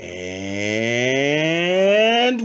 And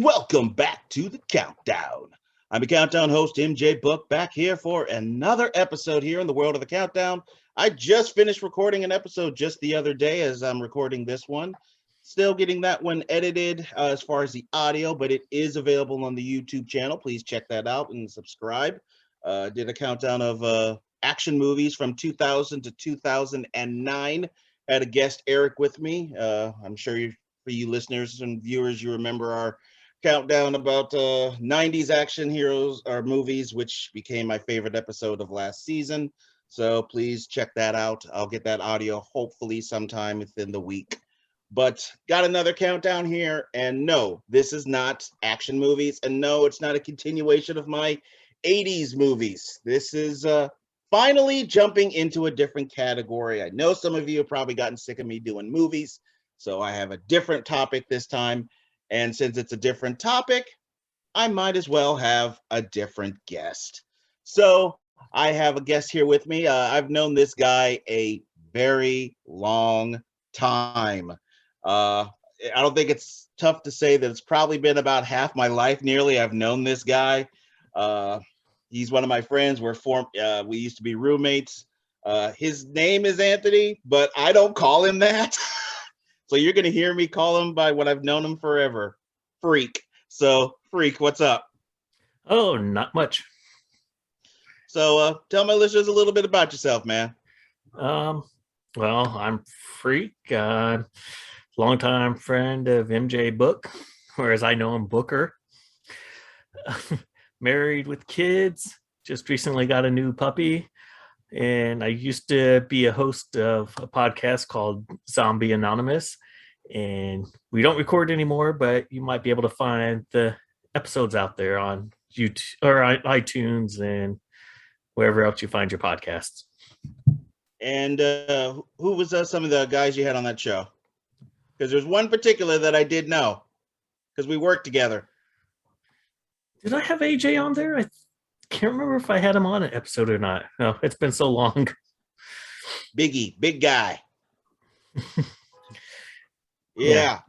welcome back to the Countdown. I'm the Countdown host, MJ Book, back here for another episode here in the world of the Countdown. I just finished recording an episode just the other day as I'm recording this one. Still getting that one edited as far as the audio, but it is available on the YouTube channel. Please check that out and subscribe. Did a countdown of action movies from 2000 to 2009. Had a guest, Eric, with me. I'm sure for you listeners and viewers, you remember our countdown about 90s action heroes or movies, which became my favorite episode of last season. So please check that out. I'll get that audio hopefully sometime within the week. But got another countdown here. And no, this is not action movies. And no, it's not a continuation of my 80s movies. This is finally jumping into a different category. I know some of you have probably gotten sick of me doing movies. So I have a different topic this time. And since it's a different topic, I might as well have a different guest. So I have a guest here with me. I've known this guy a very long time. I don't think it's tough to say that it's probably been about half my life nearly. I've known this guy. He's one of my friends. We used to be roommates. His name is Anthony, but I don't call him that. So you're going to hear me call him by what I've known him forever, Freak. So, Freak, what's up? Oh, not much. So tell my listeners a little bit about yourself, man. Well, I'm Freak, longtime friend of MJ Book, or as I know him, Booker. Married with kids, just recently got a new puppy. And I used to be a host of a podcast called Zombie Anonymous. And we don't record anymore, but you might be able to find the episodes out there on YouTube or iTunes and wherever else you find your podcasts. And who was some of the guys you had on that show? Because there's one particular that I did know because we worked together. Did I have AJ on there? I can't remember if I had him on an episode or not. No, it's been so long. Biggie, big guy. Yeah.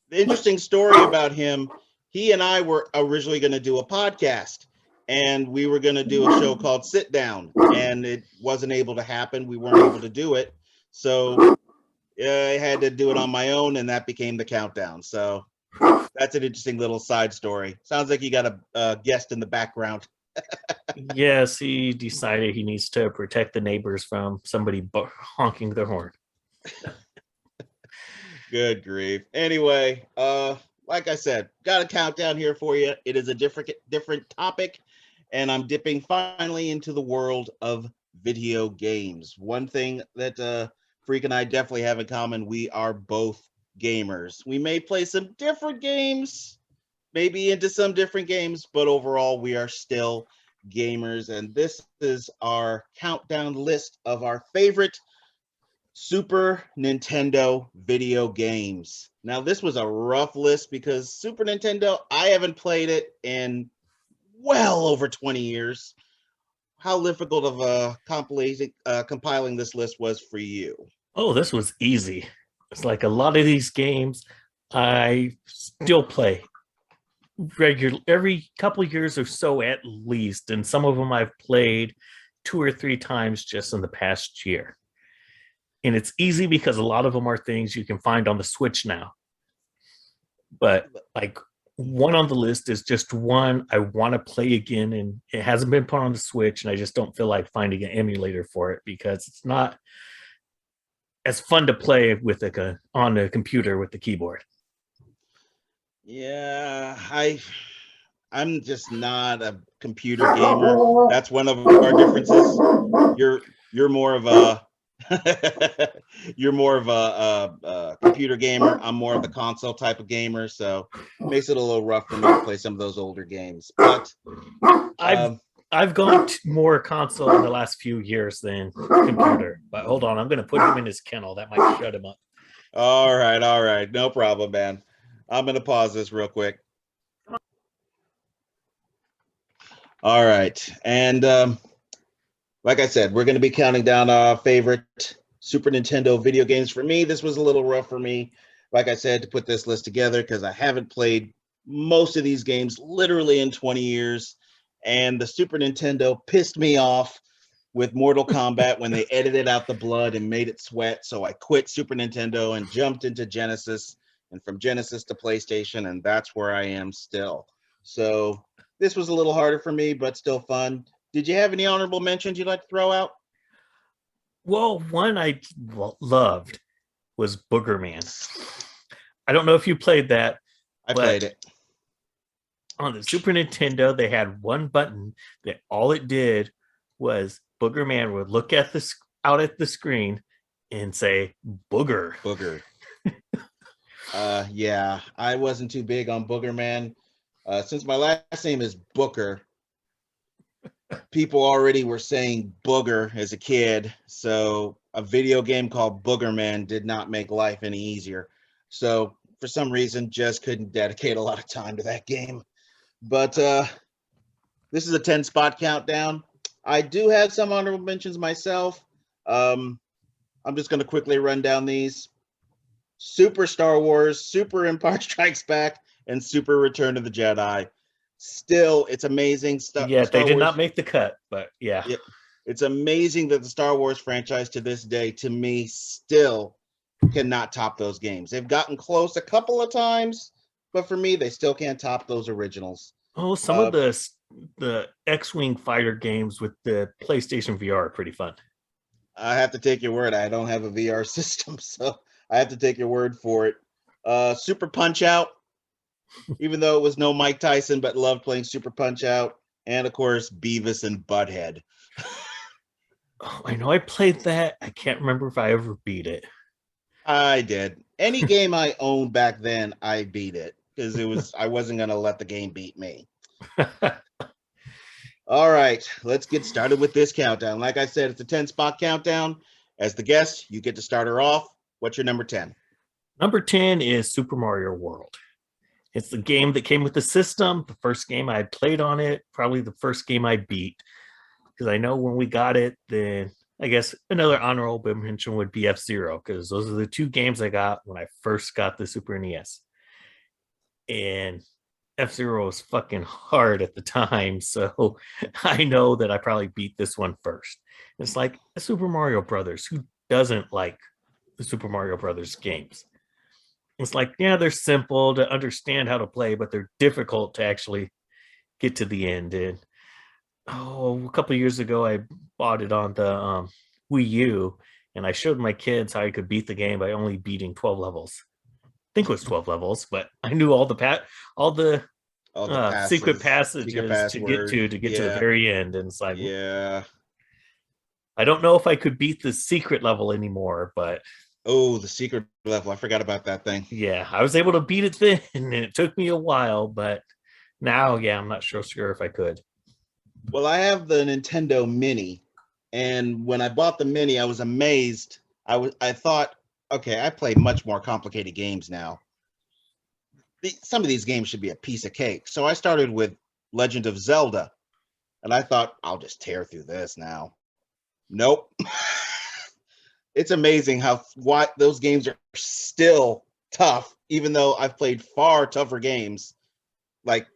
The interesting story about him, he and I were originally going to do a podcast and we were going to do a show called Sit Down, and it wasn't able to happen. We weren't able to do it. So I had to do it on my own, and that became the Countdown. So that's an interesting little side story. Sounds like you got a guest in the background. Yes, he decided he needs to protect the neighbors from somebody honking their horn. Good grief. Anyway, like I said, got a countdown here for you. It is a different topic, and I'm dipping finally into the world of video games. One thing that Freak and I definitely have in common, we are both gamers. We may play some different games, maybe into some different games, but overall we are still gamers. And this is our countdown list of our favorite Super Nintendo video games. Now, this was a rough list because Super Nintendo, I haven't played it in well over 20 years. How difficult of compiling this list was for you? Oh, this was easy. It's like a lot of these games I still play regular every couple of years or so at least, and some of them I've played 2 or 3 times just in the past year. And it's easy because a lot of them are things you can find on the Switch now. But like one on the list is just one I want to play again, and it hasn't been put on the Switch, and I just don't feel like finding an emulator for it because it's not as fun to play with on a computer with the keyboard. Yeah, I'm just not a computer gamer. That's one of our differences. You're more of a computer gamer. I'm more of a console type of gamer, so it makes it a little rough for me to play some of those older games. But I've gone more console in the last few years than computer. But hold on, I'm going to put him in his kennel. That might shut him up. All right, no problem, man. I'm going to pause this real quick. All right, and like I said, we're going to be counting down our favorite Super Nintendo video games. For me, this was a little rough for me. like I said, to put this list together because I haven't played most of these games literally in 20 years. And the Super Nintendo pissed me off with Mortal Kombat when they edited out the blood and made it sweat. So I quit Super Nintendo and jumped into Genesis, and from Genesis to PlayStation, and that's where I am still. So this was a little harder for me, but still fun. Did you have any honorable mentions you'd like to throw out? Well, one I loved was Booger Man. I don't know if you played that, I but played it. on the Super Nintendo, they had one button that all it did was Booger Man would look at the out at the screen and say Booger. Booger. Yeah, I wasn't too big on Booger Man. Since my last name is Booker, people already were saying booger as a kid. So a video game called Booger Man did not make life any easier. So for some reason, just couldn't dedicate a lot of time to that game. But this is a 10 spot countdown. I do have some honorable mentions myself. I'm just going to quickly run down these. Super Star Wars, Super Empire Strikes Back, and Super Return of the Jedi. Still, it's amazing stuff. Yeah, Star they did Wars, not make the cut, but yeah. yep, it's amazing that the Star Wars franchise to this day, to me, still cannot top those games. They've gotten close a couple of times, but for me, they still can't top those originals. Oh, some of the X-wing fighter games with the PlayStation VR are pretty fun. I have to take your word. I don't have a VR system, so I have to take your word for it. Super Punch Out, even though it was no Mike Tyson, but loved playing Super Punch Out. And of course, Beavis and Butthead. Oh, I know I played that. I can't remember if I ever beat it. I did. Any game I owned back then, I beat it because I wasn't gonna let the game beat me. All right, let's get started with this countdown. Like I said, it's a 10 spot countdown. As the guest, you get to start her off. What's your number 10? Number 10 is Super Mario World. It's the game that came with the system, the first game I played on it, probably the first game I beat. Because I know when we got it, then I guess another honorable mention would be F-Zero, because those are the two games I got when I first got the Super NES. And F-Zero was fucking hard at the time, so I know that I probably beat this one first. It's like Super Mario Brothers. Who doesn't like the Super Mario Brothers games? It's like, yeah, they're simple to understand how to play, but they're difficult to actually get to the end. And a couple of years ago, I bought it on the Wii U, and I showed my kids how I could beat the game by only beating 12 levels. I think it was 12 levels, but I knew all the secret passages to get to the very end. And it's like, yeah. I don't know if I could beat the secret level anymore, but oh, the secret level. I forgot about that thing. Yeah, I was able to beat it then, and it took me a while, but now, yeah, I'm not sure if I could. Well, I have the Nintendo Mini, and when I bought the Mini, I was amazed. I thought, okay, I play much more complicated games now. Some of these games should be a piece of cake. So I started with Legend of Zelda, and I thought I'll just tear through this now. Nope. It's amazing why those games are still tough, even though I've played far tougher games. Like,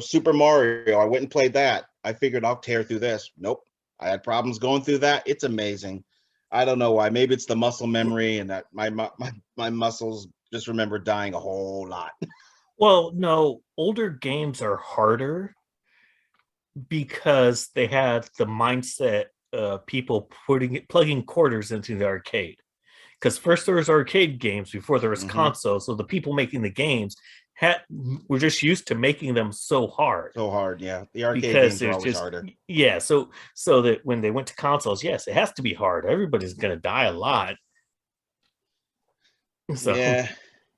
Super Mario, I went and played that. I figured I'll tear through this. Nope. I had problems going through that. It's amazing. I don't know why. Maybe it's the muscle memory and that my muscles just remember dying a whole lot. Well, no, older games are harder because they had the mindset of people plugging quarters into the arcade. Because first there was arcade games before there was consoles, so the people making the games were just used to making them so hard. So hard, yeah. The arcade games are always harder. Yeah, so that when they went to consoles, yes, it has to be hard. Everybody's going to die a lot. So yeah,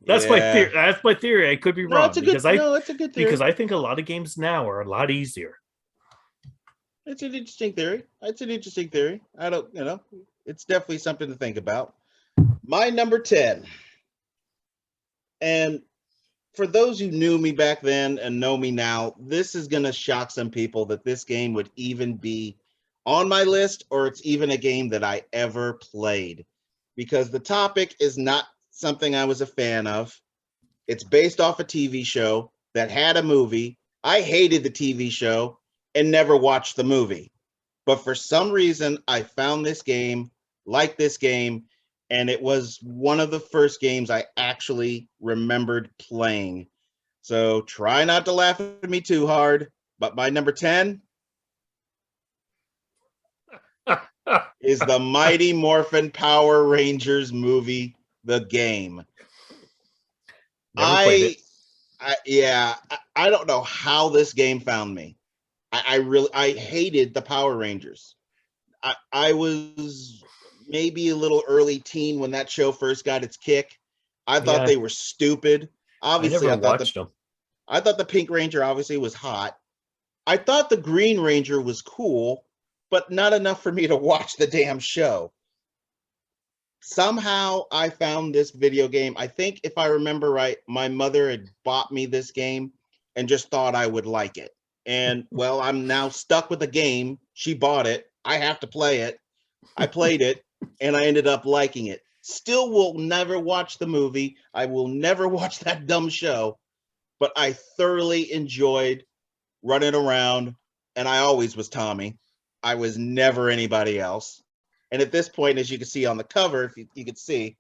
that's my theory. That's my theory. I could be wrong. It's a good theory. Because I think a lot of games now are a lot easier. It's an interesting theory. I don't, it's definitely something to think about. My number 10. And for those who knew me back then and know me now, this is going to shock some people that this game would even be on my list, or it's even a game that I ever played, because the topic is not something I was a fan of. It's based off a TV show that had a movie. I hated the TV show and never watched the movie. But for some reason, I found this game, liked this game, and it was one of the first games I actually remembered playing. So try not to laugh at me too hard. But my number 10 is the Mighty Morphin Power Rangers movie, the game. Never played it. I don't know how this game found me. I hated the Power Rangers. I was maybe a little early teen when that show first got its kick. I thought Yeah, they were stupid. I Obviously, never watched them. I thought the Pink Ranger obviously was hot. I thought the Green Ranger was cool, but not enough for me to watch the damn show. Somehow I found this video game. I think if I remember right, my mother had bought me this game and just thought I would like it. And well, I'm now stuck with the game. She bought it. I have to play it. I played it and I ended up liking it. Still will never watch the movie. I will never watch that dumb show, but I thoroughly enjoyed running around, and I always was Tommy. I was never anybody else. And at this point, as you can see on the cover, if you can see,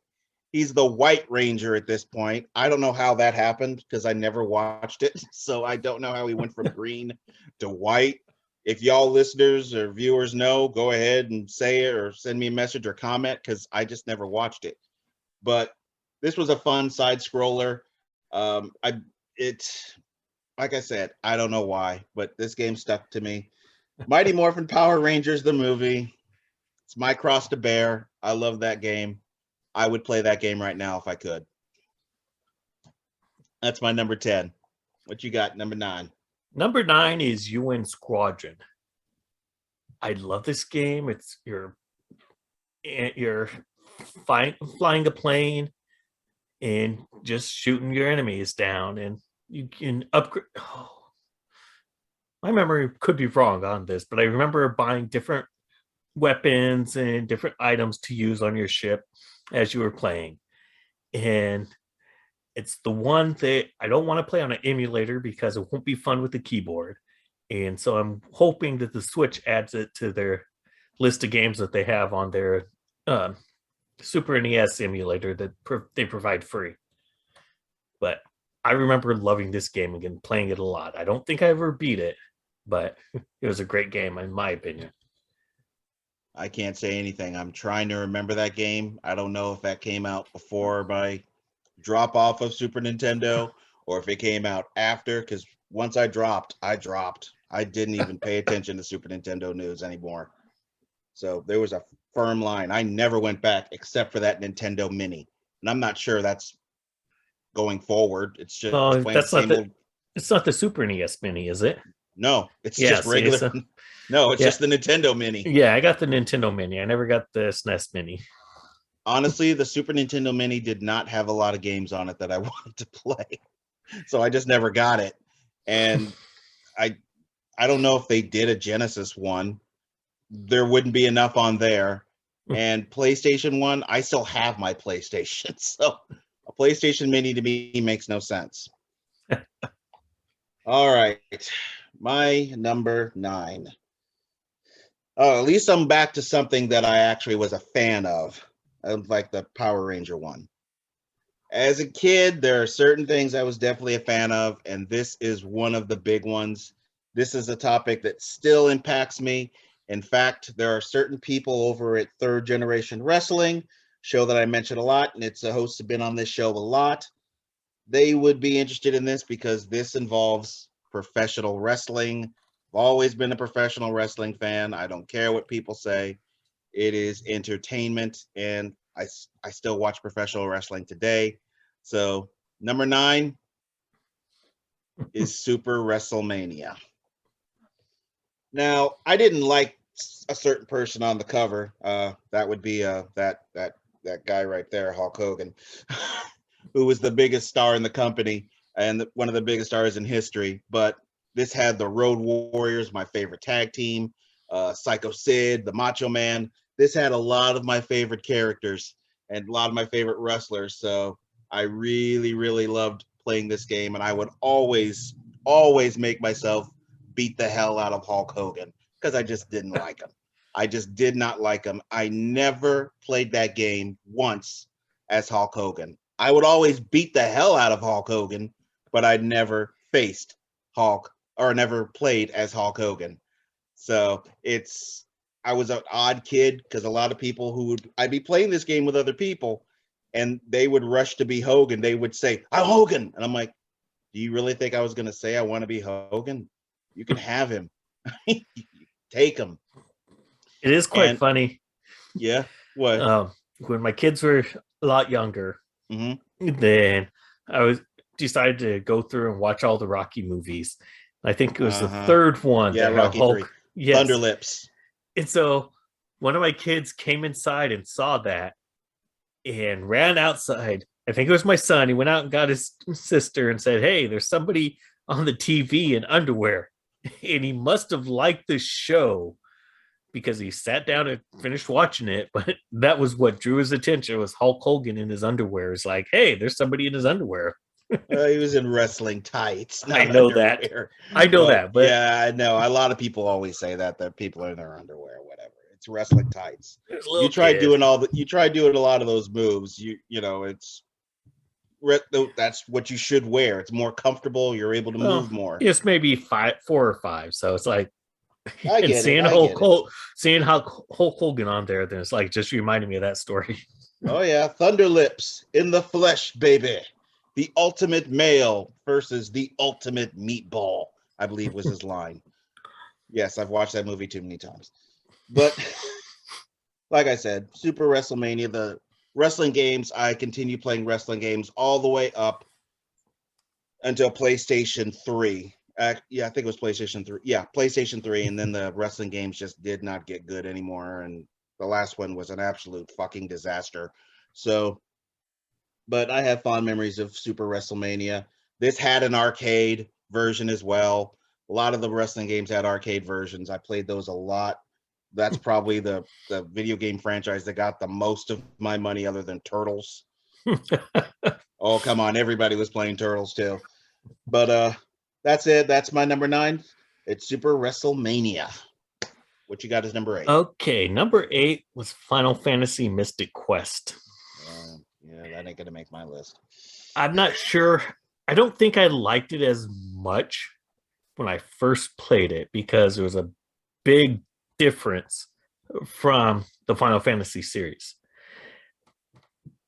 he's the White Ranger at this point. I don't know how that happened because I never watched it. So I don't know how he went from green to white. If y'all listeners or viewers know, go ahead and say it or send me a message or comment because I just never watched it. But this was a fun side scroller. It's like I said, I don't know why, but this game stuck to me. Mighty Morphin Power Rangers, the movie. It's my cross to bear. I love that game. I would play that game right now if I could. That's my number 10. What you got, number 9? Number 9 is UN Squadron. I love this game. It's you're flying a plane and just shooting your enemies down, and you can upgrade. Oh, my memory could be wrong on this, but I remember buying different weapons and different items to use on your ship as you were playing. And it's the one that I don't want to play on an emulator because it won't be fun with the keyboard. And so I'm hoping that the Switch adds it to their list of games that they have on their Super NES emulator that they provide free. But I remember loving this game and playing it a lot. I don't think I ever beat it, but it was a great game in my opinion. I can't say anything. I'm trying to remember that game. I don't know if that came out before my drop off of Super Nintendo or if it came out after, because once I dropped. I didn't even pay attention to Super Nintendo news anymore. So there was a firm line. I never went back except for that Nintendo Mini. And I'm not sure that's going forward. It's just Oh, playing the that's not same old. it's not the Super NES Mini, is it? No, it's Yeah, just see, regular. so No, it's yeah, just the Nintendo Mini. yeah, I got the Nintendo Mini. I never got the SNES Mini. Honestly, the Super Nintendo Mini did not have a lot of games on it that I wanted to play. So I just never got it. And I I don't know if they did a Genesis one. There wouldn't be enough on there. And PlayStation 1, I still have my PlayStation. So a PlayStation Mini to me makes no sense. All right. My number 9. Oh, at least I'm back to something that I actually was a fan of like the Power Ranger one. As a kid, there are certain things I was definitely a fan of, and this is one of the big ones. This is a topic that still impacts me. In fact, there are certain people over at Third Generation Wrestling, show that I mention a lot, and it's a host have been on this show a lot. They would be interested in this because this involves professional wrestling. I've always been a professional wrestling fan. I don't care what people say. It is entertainment, and I still watch professional wrestling today. So number 9 is Super WrestleMania. Now, I didn't like a certain person on the cover. That would be that guy right there, Hulk Hogan, who was the biggest star in the company and one of the biggest stars in history. But this had the Road Warriors, my favorite tag team, Psycho Sid, the Macho Man. This had a lot of my favorite characters. and a lot of my favorite wrestlers. So I really, really loved playing this game, and I would always, always make myself beat the hell out of Hulk Hogan because I just didn't like him. I just did not like him. I never played that game once as Hulk Hogan. I would always beat the hell out of Hulk Hogan, but I never faced Hulk or never played as Hulk Hogan. So I was an odd kid because a lot of people I'd be playing this game with other people and they would rush to be Hogan. They would say, I'm Hogan. And I'm like, do you really think I was going to say I want to be Hogan? You can have him. Take him. It is quite And funny. yeah, what? When my kids were a lot younger, then I was decided to go through and watch all the Rocky movies. I think it was the third one Yeah, that had Rocky Hulk. 3. Yes. Thunder Lips. And so one of my kids came inside and saw that and ran outside. I think it was my son. He went out and got his sister and said, hey, there's somebody on the TV in underwear. And he must have liked the show because he sat down and finished watching it. But that was what drew his attention, was Hulk Hogan in his underwear. It's like, hey, there's somebody in his underwear. He was in wrestling tights. I know underwear. I know that. But yeah, I know. A lot of people always say that people are in their underwear or whatever. It's wrestling tights. You try doing a lot of those moves. That's what you should wear. It's more comfortable. You're able to move more. It's maybe 4 or 5. So it's like, I get seeing Hulk Hogan on there, then it's like just reminding me of that story. Oh yeah, Thunder Lips in the flesh, baby. The ultimate male versus the ultimate meatball, I believe was his line. Yes, I've watched that movie too many times. But like I said, Super WrestleMania, the wrestling games, I continue playing wrestling games all the way up until PlayStation 3. Yeah, I think it was PlayStation 3. Yeah, PlayStation 3, and then the wrestling games just did not get good anymore, and the last one was an absolute fucking disaster. So, but I have fond memories of Super WrestleMania. This had an arcade version as well. A lot of the wrestling games had arcade versions. I played those a lot. That's probably the video game franchise that got the most of my money other than Turtles. Oh, come on. Everybody was playing Turtles too. But that's it. That's my number 9. It's Super WrestleMania. What you got as number 8? Okay, number 8 was Final Fantasy Mystic Quest. Yeah, that ain't gonna make my list. I'm not sure. I don't think I liked it as much when I first played it because there was a big difference from the Final Fantasy series.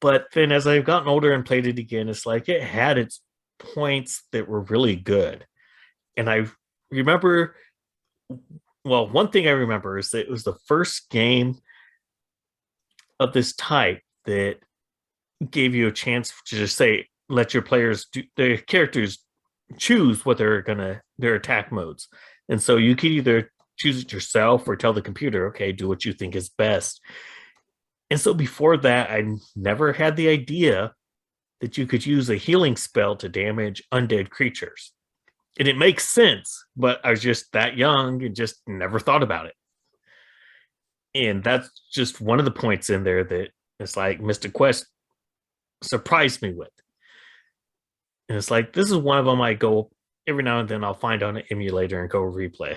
But then as I've gotten older and played it again, it's like it had its points that were really good. And I remember, well, one thing I remember is that it was the first game of this type that gave you a chance to just say, let your players their characters choose what their attack modes. And so you could either choose it yourself or tell the computer, okay, do what you think is best. And so before that, I never had the idea that you could use a healing spell to damage undead creatures. And it makes sense, but I was just that young and just never thought about it. And that's just one of the points in there that it's like Mystic Quest surprised me with. And it's like, this is one of them I go every now and then I'll find on an emulator and go replay.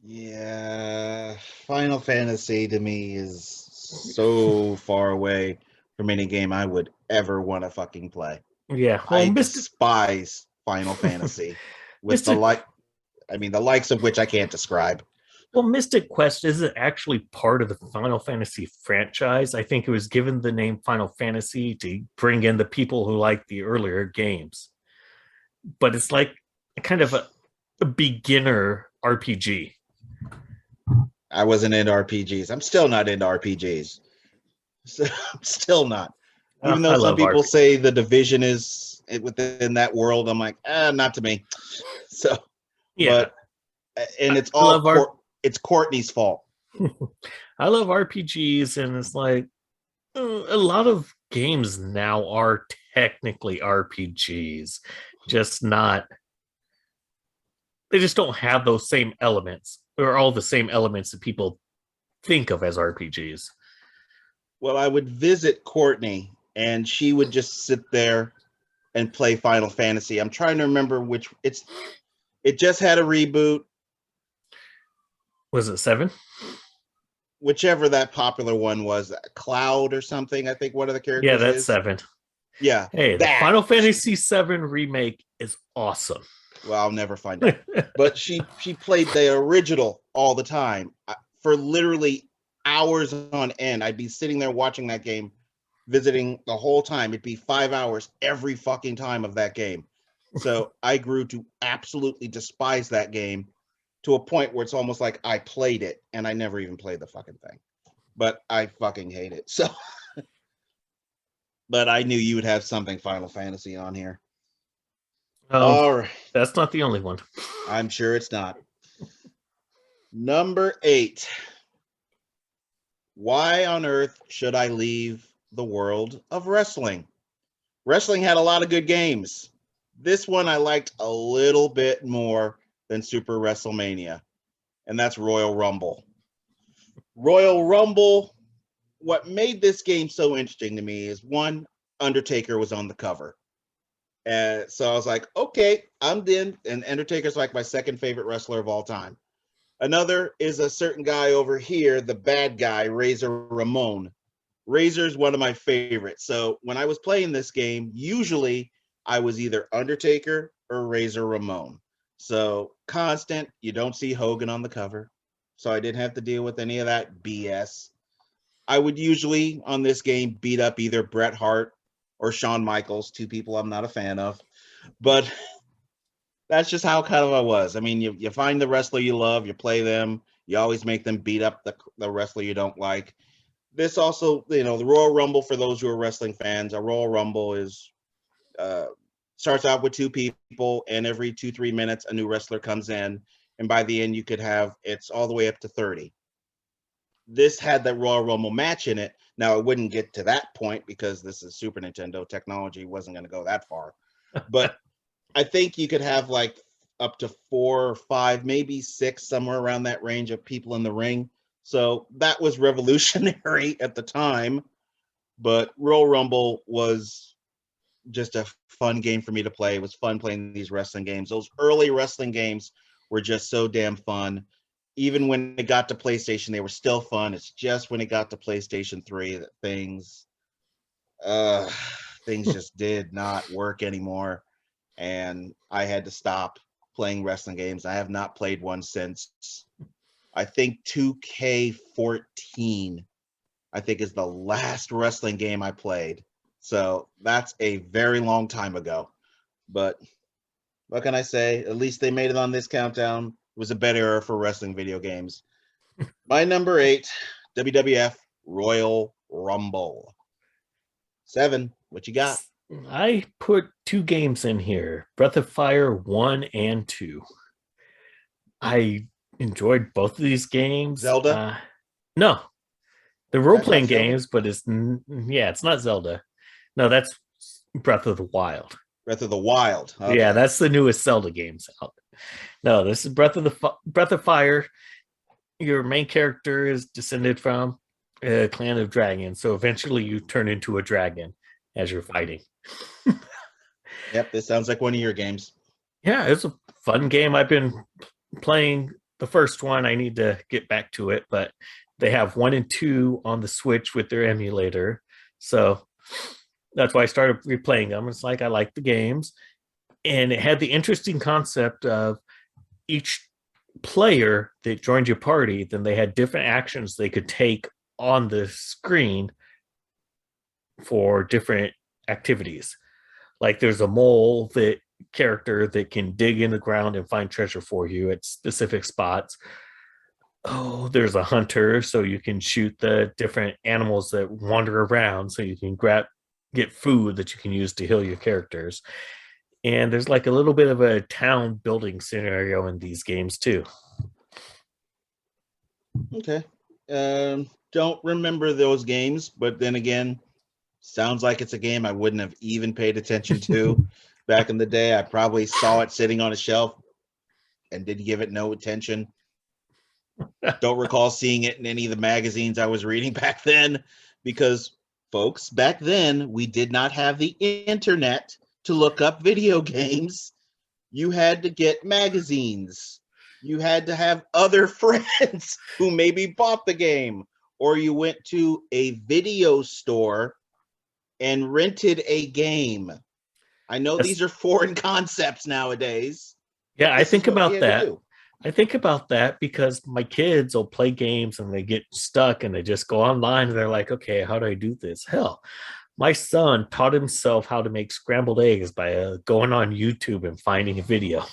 Yeah, Final Fantasy to me is so far away from any game I would ever want to fucking play. Yeah, well, I despise Final Fantasy with the likes of which I can't describe. Well, Mystic Quest isn't actually part of the Final Fantasy franchise. I think it was given the name Final Fantasy to bring in the people who like the earlier games. But it's like kind of a beginner RPG. I wasn't into RPGs. I'm still not into RPGs. So, I'm still not. Even though some people say the Division is within that world, I'm like, not to me. So, yeah. And it's it's Courtney's fault. I love RPGs, and it's like a lot of games now are technically RPGs, just not. They just don't have those same elements or all the same elements that people think of as RPGs. Well, I would visit Courtney, and she would just sit there and play Final Fantasy. I'm trying to remember which it's. It just had a reboot, Was it 7? whichever that popular one was, Cloud or something. I think one of the Yeah, characters that's is. 7. Yeah, Hey, the that. Final Fantasy 7 remake is awesome. Well, I'll never find out. But she played the original all the time for literally hours on end. I'd be sitting there watching that game, visiting the whole time. It'd be 5 hours every fucking time of that game. So I grew to absolutely despise that game to a point where it's almost like I played it and I never even played the fucking thing. But I fucking hate it. So, but I knew you would have something Final Fantasy on here. Oh, All right. that's not the only one. I'm sure it's not. Number 8. Why on earth should I leave the world of wrestling? Wrestling had a lot of good games. This one I liked a little bit more than Super WrestleMania, and that's Royal Rumble. Royal Rumble, what made this game so interesting to me is one, Undertaker was on the cover. And so I was like, okay, I'm in. And Undertaker's like my second favorite wrestler of all time. Another is a certain guy over here, the bad guy, Razor Ramon. Razor's one of my favorites. So when I was playing this game, usually I was either Undertaker or Razor Ramon. So constant, you don't see Hogan on the cover. So I didn't have to deal with any of that BS. I would usually on this game beat up either Bret Hart or Shawn Michaels, two people I'm not a fan of. But that's just how kind of I was. I mean, you find the wrestler you love, you play them, you always make them beat up the wrestler you don't like. This also, the Royal Rumble, for those who are wrestling fans, a Royal Rumble is uh, starts out with two people, and every 2-3 minutes, a new wrestler comes in, and by the end, you could have it's all the way up to 30. This had that Royal Rumble match in it. Now, it wouldn't get to that point because this is Super Nintendo technology, wasn't going to go that far, but I think you could have like up to 4 or 5, maybe 6, somewhere around that range of people in the ring. So that was revolutionary at the time. But Royal Rumble was just a fun game for me to play. It was fun playing these wrestling games. Those early wrestling games were just so damn fun. Even when it got to PlayStation, they were still fun. It's just when it got to PlayStation 3 that things just did not work anymore. And I had to stop playing wrestling games. I have not played one since I think 2K14, I think is the last wrestling game I played. So that's a very long time ago. But what can I say? At least they made it on this countdown. It was a better era for wrestling video games. My number 8, WWF Royal Rumble. 7, what you got? I put 2 games in here, Breath of Fire 1 and 2. I enjoyed both of these games. Zelda? No, the That's not role-playing Zelda? games, but it's not Zelda. No, that's Breath of the Wild. Breath of the Wild. Yeah, Okay. that's the newest Zelda games out. No, this is Breath of Fire. Your main character is descended from a clan of dragons, so eventually you turn into a dragon as you're fighting. Yep, this sounds like one of your games. Yeah, it's a fun game. I've been playing the first one. I need to get back to it, but they have 1 and 2 on the Switch with their emulator. So that's why I started replaying them. It's like I like the games. And it had the interesting concept of each player that joined your party, then they had different actions they could take on the screen for different activities. Like there's a mole that character that can dig in the ground and find treasure for you at specific spots. Oh, there's a hunter, so you can shoot the different animals that wander around, so you can get food that you can use to heal your characters. And there's like a little bit of a town building scenario in these games too. Okay. Don't remember those games, but then again, sounds like it's a game I wouldn't have even paid attention to back in the day. I probably saw it sitting on a shelf and didn't give it no attention. Don't recall seeing it in any of the magazines I was reading back then. because folks, back then we did not have the internet to look up video games. You had to get magazines. You had to have other friends who maybe bought the game, or you went to a video store and rented a game. I know That's, these are foreign concepts nowadays, yeah, but I this is think what we about had to that. do. I think about that because my kids will play games and they get stuck and they just go online and they're like, okay, how do I do this? Hell, my son taught himself how to make scrambled eggs by going on YouTube and finding a video.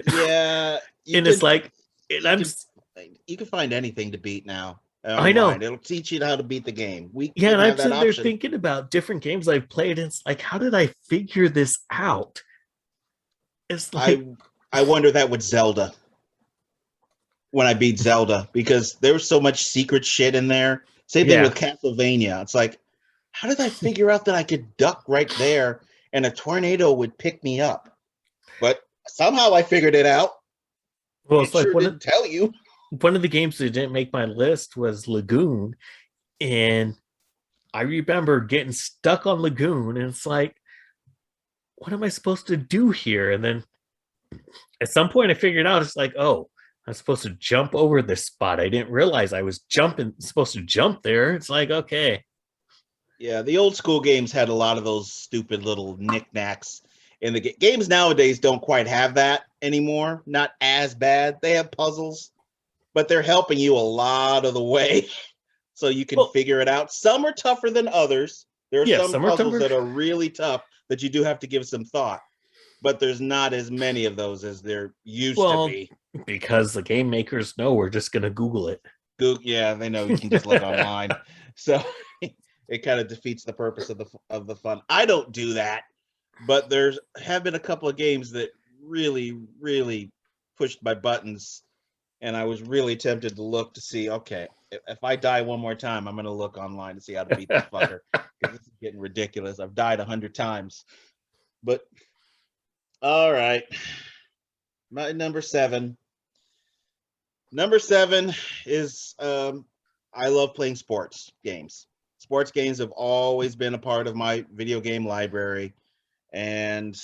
Yeah, And it's like, and you I'm, can you can find anything to beat now I online. know. It'll teach you how to beat the game. We Yeah, and didn't I'm have that sitting there option. thinking about different games I've played. And it's like, how did I figure this out? It's like, I I wonder that with Zelda when I beat Zelda because there was so much secret shit in there. Same thing yeah. with Castlevania. It's like, how did I figure out that I could duck right there and a tornado would pick me up? But somehow I figured it out. Well, It it's like sure didn't tell you. one of the games that didn't make my list was Lagoon, and I remember getting stuck on Lagoon, and it's like, what am I supposed to do here? And then at some point, I figured out it's like, oh, I'm supposed to jump over this spot. I didn't realize I was supposed to jump there. It's like, okay, Yeah, the old school games had a lot of those stupid little knickknacks. And the games nowadays don't quite have that anymore. Not as bad. They have puzzles, but they're helping you a lot of the way so you can well, figure it out. Some are tougher than others. There are yeah, some puzzles summertime. that are really tough that you do have to give some thought, but there's not as many of those as there used to Well, be. because the game makers know we're just gonna Google it. Google, yeah, they know you can just look online. So it kind of defeats the purpose of the fun. I don't do that, but there's have been a couple of games that really pushed my buttons, and I was really tempted to look to see. Okay, if I die one more time, I'm gonna look online to see how to beat this fucker because this is getting ridiculous. I've died 100 times, but all right, my number seven. Number seven is I love playing sports games. Sports games have always been a part of my video game library, and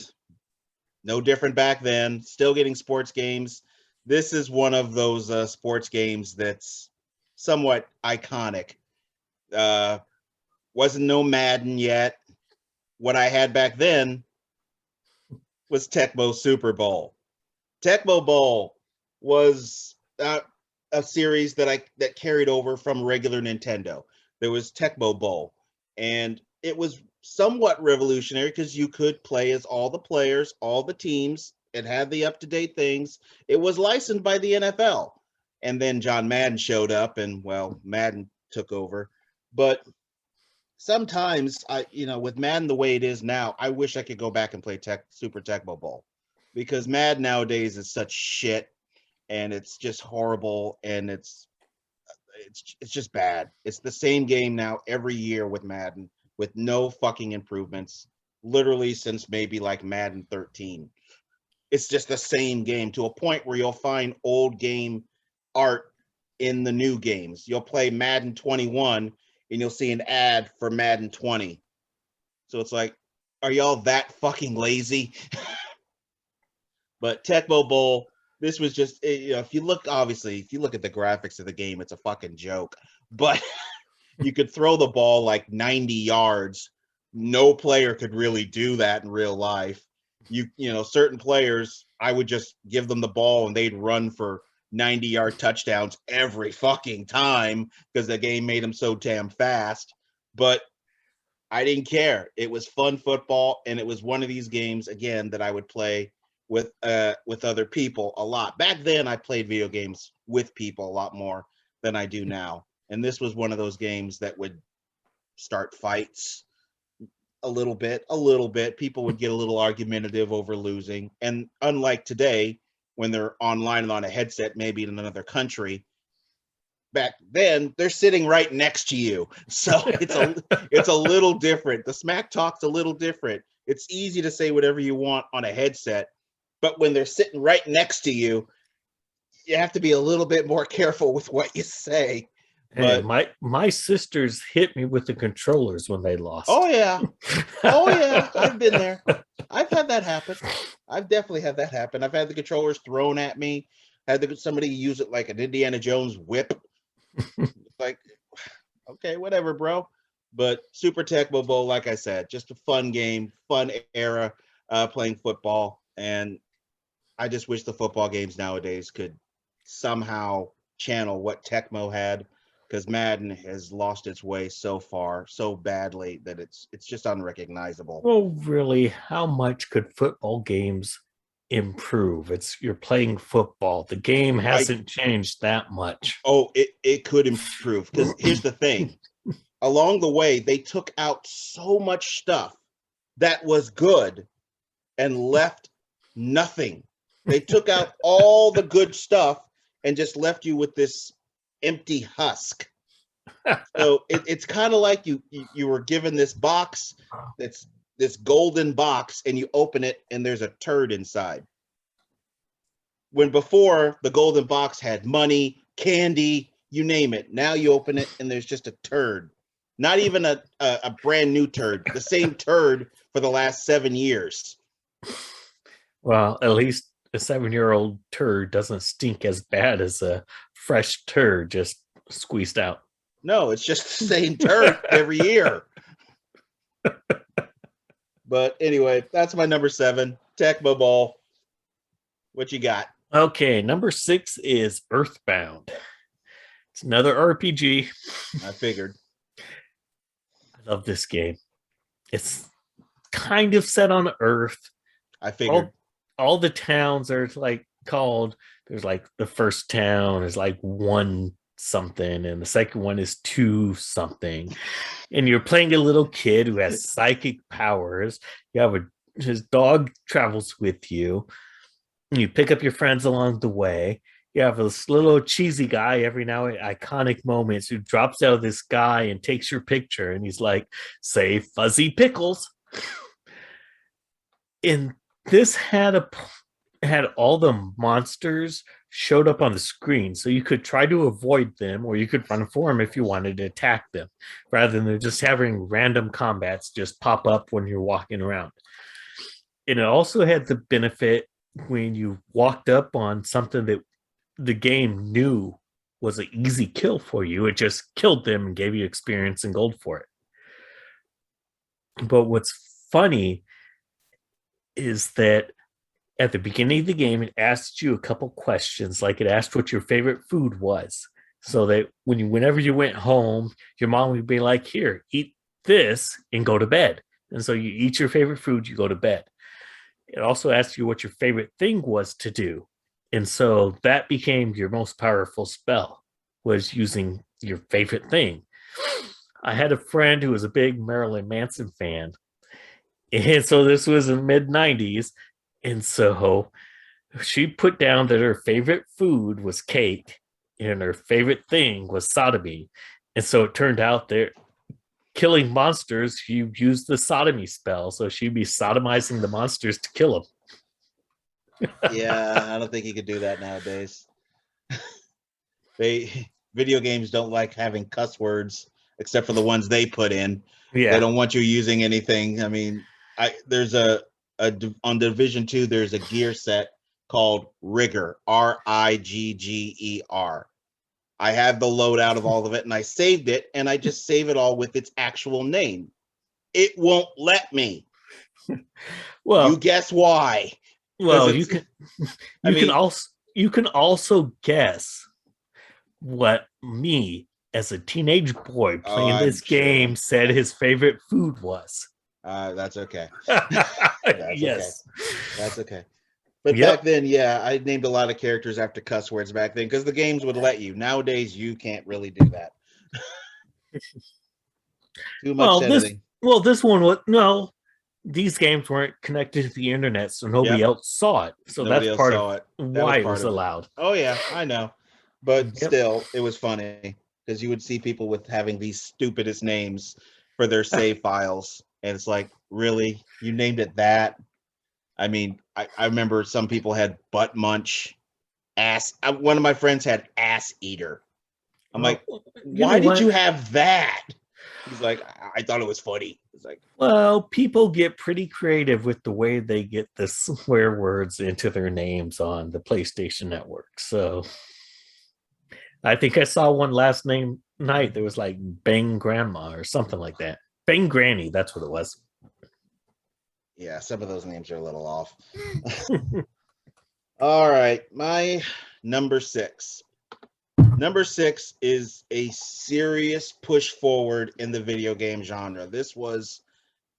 no different back then. Still getting sports games. This is one of those sports games that's somewhat iconic. Uh, wasn't no Madden yet. What I had back then was Tecmo Super Bowl. Tecmo Bowl was a series that carried over from regular Nintendo. There was Tecmo Bowl, and it was somewhat revolutionary because you could play as all the players, all the teams. It had the up to date things. It was licensed by the NFL, and then John Madden showed up, and well, Madden took over. But sometimes with Madden the way it is now, I wish I could go back and play Super Tecmo Bowl because Madden nowadays is such shit and it's just horrible and it's just bad. It's the same game now every year with Madden with no fucking improvements. Literally since maybe like Madden 13. It's just the same game to a point where you'll find old game art in the new games. You'll play Madden 21 and you'll see an ad for Madden 20. So it's like, are y'all that fucking lazy? But Tecmo Bowl, this was just, if you look, obviously, if you look at the graphics of the game, it's a fucking joke. But you could throw the ball like 90 yards. No player could really do that in real life. Certain players, I would just give them the ball and they'd run for 90-yard touchdowns every fucking time because the game made them so damn fast. But I didn't care. It was fun football, and it was one of these games again that I would play with other people a lot. Back then, I played video games with people a lot more than I do now, and this was one of those games that would start fights a little bit. A little bit. People would get a little argumentative over losing, and unlike today, when they're online and on a headset, maybe in another country, back then they're sitting right next to you, so it's a little different. The smack talk's a little different. It's easy to say whatever you want on a headset, but when they're sitting right next to you, you have to be a little bit more careful with what you say. Hey, But my sisters hit me with the controllers when they oh lost. yeah, oh yeah, I've been there. I've had that happen. I've definitely had that happen. I've had the controllers thrown at me. Somebody use it like an Indiana Jones whip. Like, okay, whatever, bro. But Super Tecmo Bowl, like I said, just a fun game, fun era playing football. And I just wish the football games nowadays could somehow channel what Tecmo had, because Madden has lost its way so far, so badly that it's just unrecognizable. Well, really, how much could football games improve? It's you're playing football. The game I hasn't changed that much. Oh, it could improve, because here's the thing. Along the way, they took out so much stuff that was good and left nothing. They took out all the good stuff and just left you with this empty husk. So it's kind of like you were given this box, that's this golden box, and you open it and there's a turd inside. When before the golden box had money, candy, you name it. Now you open it and there's just a turd. Not even a brand new turd, the same turd for the last 7 years. Well, at least a 7-year-old turd doesn't stink as bad as a fresh turd just squeezed out. No, it's just the same turd every year. But anyway, that's my number 7, Tecmo Bowl. What you got? Okay, number 6 is Earthbound. It's another RPG. I figured. I love this game. It's kind of set on Earth. I figured. All the towns are like called, there's like the first town is like 1 something and the second one is 2 something, and you're playing a little kid who has psychic powers. You have his dog travels with you, and you pick up your friends along the way. You have this little cheesy guy every now and iconic moments who drops out of this guy and takes your picture, and he's like, say fuzzy pickles. And this had all the monsters showed up on the screen, so you could try to avoid them or you could run for them if you wanted to attack them, rather than just having random combats just pop up when you're walking around. And it also had the benefit, when you walked up on something that the game knew was an easy kill for you, it just killed them and gave you experience and gold for it. But what's funny is that at the beginning of the game, it asked you a couple questions, like it asked what your favorite food was, so that whenever you went home, your mom would be like, "Here, eat this and go to bed." And so you eat your favorite food, you go to bed. It also asked you what your favorite thing was to do, and so that became your most powerful spell, was using your favorite thing. I had a friend who was a big Marilyn Manson fan, and so this was in the mid 90s. And so she put down that her favorite food was cake and her favorite thing was sodomy. And so it turned out that killing monsters, you used the sodomy spell. So she'd be sodomizing the monsters to kill them. Yeah, I don't think you could do that nowadays. Video games don't like having cuss words except for the ones they put in. Yeah. They don't want you using anything. I mean, there's on Division 2, there's a gear set called Rigger, Rigger. I have the loadout of all of it, and I saved it, and I just save it all with its actual name. It won't let me. Well, you guess why? Well, you can you can also guess what me as a teenage boy playing this game said his favorite food was. That's okay. Yes. Okay. That's okay. But back then, yeah, I named a lot of characters after cuss words back then because the games would let you. Nowadays, you can't really do that. Too much editing. This one was these games weren't connected to the internet, so nobody else saw it. So nobody that's part of why it was allowed. Oh yeah, I know. But still, it was funny because you would see people with having these stupidest names for their save files. And it's like, really? You named it that? I mean, I remember some people had butt munch, ass. One of my friends had ass eater. I'm Well, like, you know why did what? you have that? He's like, I thought it was funny. It's like, Well, people get pretty creative with the way they get the swear words into their names on the PlayStation Network. So I think I saw one last night that was like Bang Grandma or something like that. Bang Granny, that's what it was. yeah, some of those names are a little off. All right, my number 6. Number 6 is a serious push forward in the video game genre. This was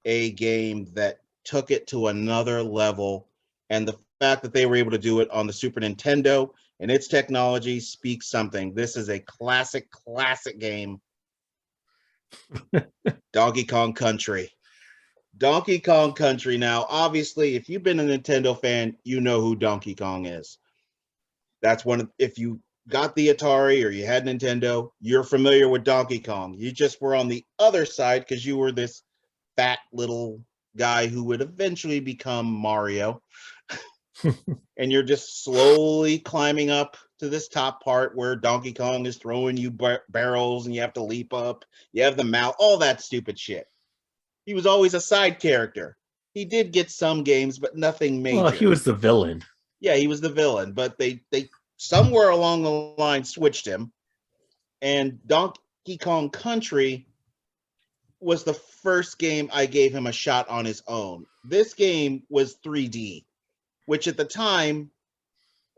a game that took it to another level, and the fact that they were able to do it on the Super Nintendo and its technology speaks something. This is a classic game, Donkey Kong Country. Donkey Kong Country. Now, obviously, if you've been a Nintendo fan, you know who Donkey Kong is. That's one of, if you got the Atari or you had Nintendo, you're familiar with Donkey Kong. You just were on the other side because you were this fat little guy who would eventually become Mario. And you're just slowly climbing up to this top part where Donkey Kong is throwing you barrels and you have to leap up. You have the mouth, all that stupid shit. He was always a side character. He did get some games, but nothing Well, he major. was the villain. Yeah, he was the villain, but they somewhere along the line switched him. And Donkey Kong Country was the first game I gave him a shot on his own. This game was 3D, which at the time,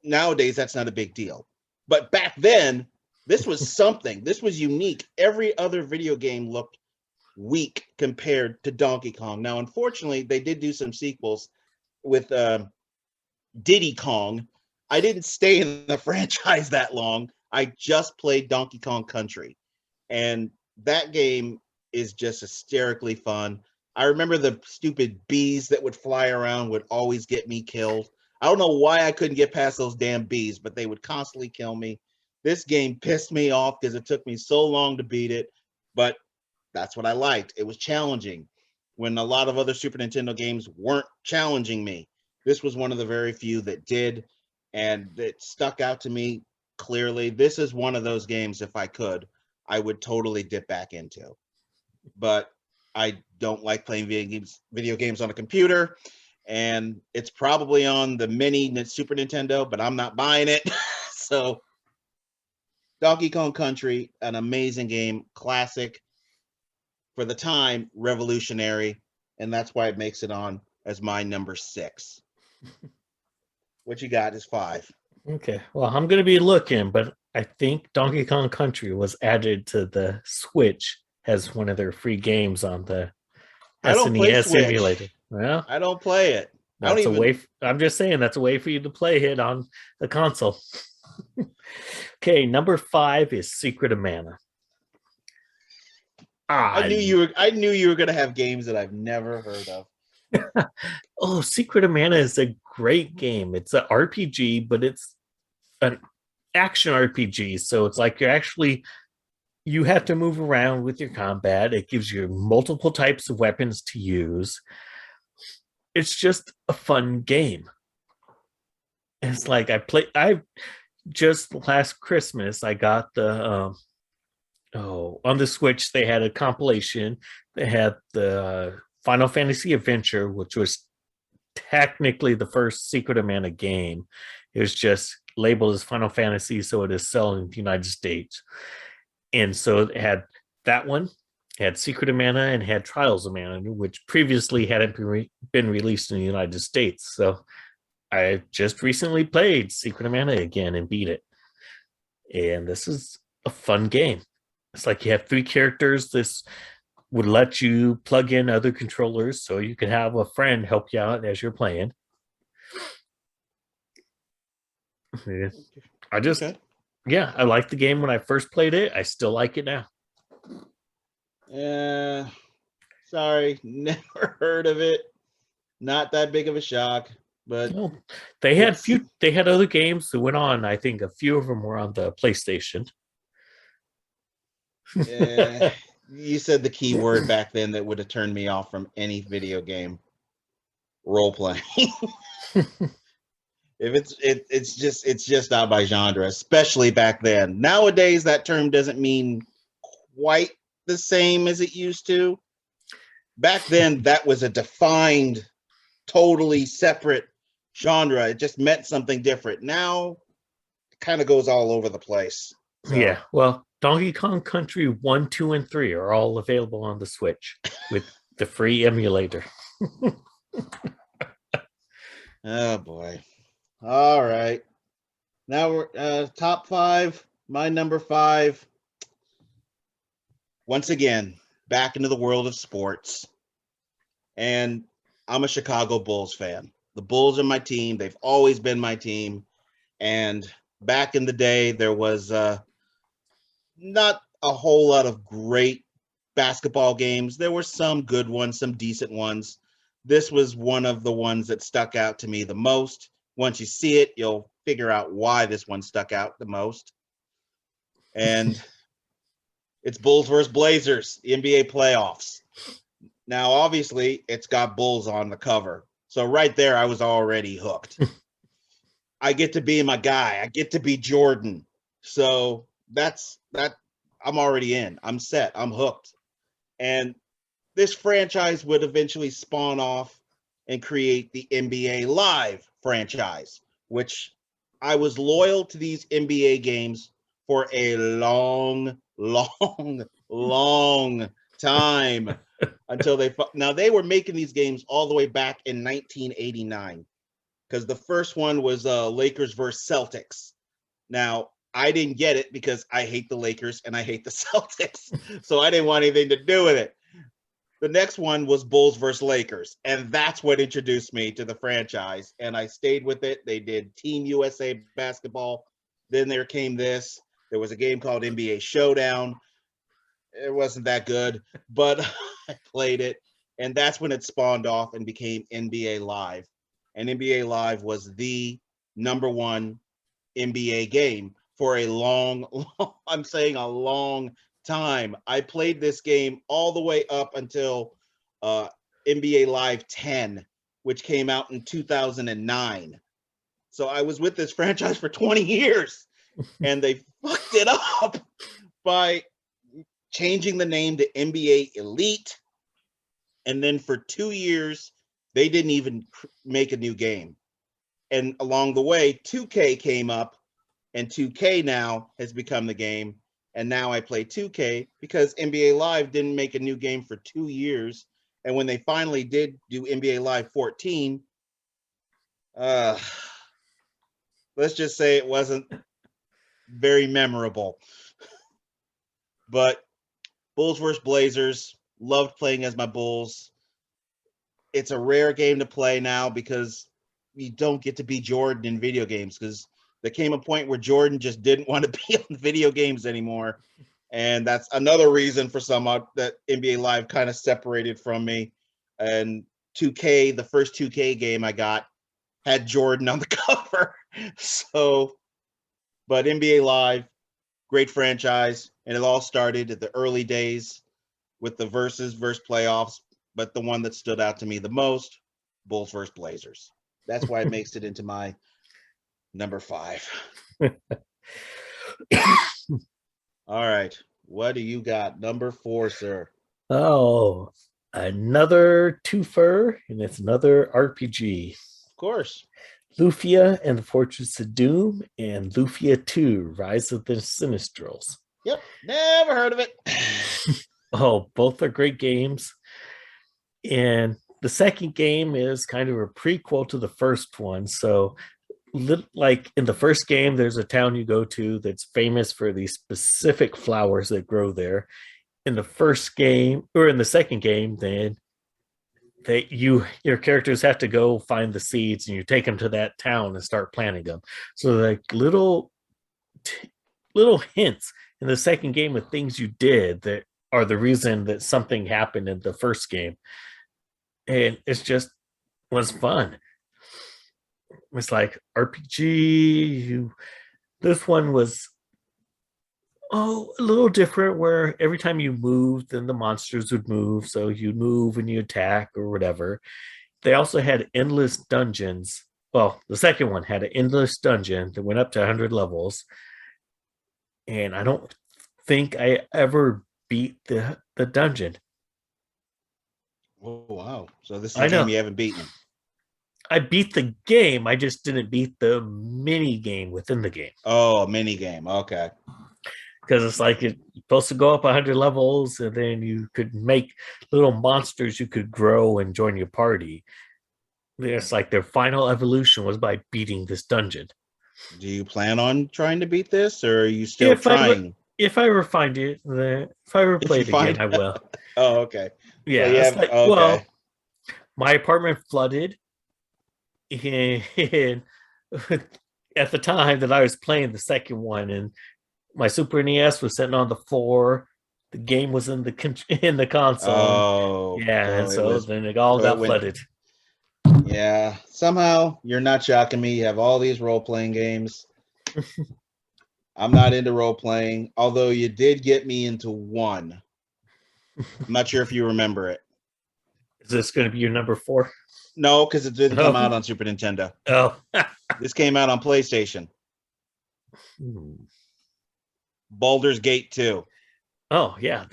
nowadays, that's not a big deal. But back then, this was something. This was unique. Every other video game looked weak compared to Donkey Kong. Now, unfortunately, they did do some sequels with Diddy Kong. I didn't stay in the franchise that long. I just played Donkey Kong Country. And that game is just hysterically fun. I remember the stupid bees that would fly around would always get me killed. I don't know why I couldn't get past those damn bees, but they would constantly kill me. This game pissed me off because it took me so long to beat it, but that's what I liked. It was challenging when a lot of other Super Nintendo games weren't challenging me. This was one of the very few that did, and it stuck out to me clearly. This is one of those games, if I could, I would totally dip back into. But I don't like playing video games on a computer, and it's probably on the mini Super Nintendo, but I'm not buying it. So Donkey Kong Country, an amazing game, classic for the time, revolutionary, and that's why it makes it on as my number 6. What you got is 5. Okay. Well, I'm going to be looking, but I think Donkey Kong Country was added to the Switch as one of their free games on the I don't play SNES Switch. emulator. Well, I don't play it. I don't that's a even. way. I'm just saying that's a way for you to play it on the console. Okay, number 5 is Secret of Mana. I knew Ah, you were. I knew you were gonna have games that I've never heard of. oh, Secret of Mana is a great game. It's an RPG, but it's an action RPG. So it's like you have to move around with your combat. It gives you multiple types of weapons to use. It's just a fun game. It's like I just last Christmas I got the on the Switch they had a compilation. They had the Final Fantasy Adventure, which was technically the first Secret of Mana game. It was just labeled as Final Fantasy, so it is selling in the United States. And so it had that one, it had Secret of Mana, and had Trials of Mana, which previously hadn't been released in the United States. So I just recently played Secret of Mana again and beat it. And this is a fun game. It's like you have 3 characters. This would let you plug in other controllers so you can have a friend help you out as you're playing. Yeah. I just, Okay. yeah, I liked the game when I first played it. I still like it now. Sorry, never heard of it. Not that big of a shock, but Oh, it's. they had other games that went on. I think a few of them were on the PlayStation. Uh, you said the key word back then that would have turned me off from any video game: role playing. If it's just not my genre, especially back then. Nowadays, that term doesn't mean quite the same as it used to. Back then, that was a defined, totally separate genre. It just meant something different. Now, it kind of goes all over the place. So Yeah, well, Donkey Kong Country 1, 2, and 3 are all available on the Switch with the free emulator. oh boy. All right. Now we're top five. My number five. Once again, back into the world of sports. And I'm a Chicago Bulls fan. The Bulls are my team. They've always been my team. And back in the day, there was not a whole lot of great basketball games. There were some good ones, some decent ones. This was one of the ones that stuck out to me the most. Once you see it, you'll figure out why this one stuck out the most. And it's Bulls versus Blazers, the NBA playoffs. Now, obviously, it's got Bulls on the cover. So right there, I was already hooked. I get to be my guy. I get to be Jordan. So that's that. I'm already in. I'm set. I'm hooked. And this franchise would eventually spawn off and create the NBA Live franchise, which I was loyal to these NBA games for a long, long time until they were making these games all the way back in 1989 because the first one was Lakers versus Celtics. Now, I didn't get it because I hate the Lakers and I hate the Celtics. So I didn't want anything to do with it. The next one was Bulls versus Lakers. And that's what introduced me to the franchise. And I stayed with it. They did Team USA basketball. Then there came this. There was a game called NBA Showdown. It wasn't that good, but I played it. And that's when it spawned off and became NBA Live. And NBA Live was the number one NBA game for a I'm saying a long time. I played this game all the way up until NBA Live 10, which came out in 2009. So I was with this franchise for 20 years and they fucked it up by changing the name to NBA Elite. And then for 2 years, they didn't even make a new game. And along the way, 2K came up, and 2K now has become the game. And now I play 2K because NBA Live didn't make a new game for 2 years. And when they finally did do NBA Live 14, let's just say it wasn't very memorable. But Bulls versus Blazers, loved playing as my Bulls. It's a rare game to play now because you don't get to be Jordan in video games because there came a point where Jordan just didn't want to be on video games anymore. And that's another reason for some that NBA Live kind of separated from me. And 2K, the first 2K game I got had Jordan on the cover. So, but NBA Live, great franchise. And it all started at the early days with the versus playoffs. But the one that stood out to me the most, Bulls versus Blazers. That's why it makes it into my number 5. All right. What do you got? Number 4, sir. Oh, another twofer, and it's another RPG. Of course. Lufia and the Fortress of Doom and Lufia 2, Rise of the Sinistrals. Yep. Never heard of it. Oh, both are great games. And the second game is kind of a prequel to the first one. So, like in the first game, there's a town you go to that's famous for these specific flowers that grow there. In the first game, or in the second game, then your characters have to go find the seeds and you take them to that town and start planting them. So like little hints in the second game of things you did that are the reason that something happened in the first game. And it's just was fun. It's like RPG. This one was a little different where every time you moved, then the monsters would move. So you'd move and you attack or whatever. They also had endless dungeons well, the second one had an endless dungeon that went up to 100 levels, and I don't think I ever beat the dungeon. Oh wow! So this is a I game know you haven't beaten. I beat the game, I just didn't beat the mini game within the game Oh, a mini game. Okay. because it's like it's supposed to go up 100 levels, and then you could make little monsters you could grow and join your party. It's like their final evolution was by beating this dungeon. Do you plan on trying to beat this, or are you still If I ever trying? if I ever find it, if I ever If play you it again, find, I will. oh, okay. So you Yeah, it's have like, okay. well, my apartment flooded, and at the time that I was playing the second one, and my Super NES was sitting on the floor. The game was in in the console, and Oh, yeah, and so it so was. then it all So it got went. flooded. Yeah. Somehow you're not shocking me. You have all these role playing games. I'm not into role playing, although you did get me into one. I'm not sure if you remember it. Is this going to be your number four? No, because it didn't come out Oh, on Super Nintendo. oh, This came out on PlayStation. Baldur's Gate 2. oh yeah.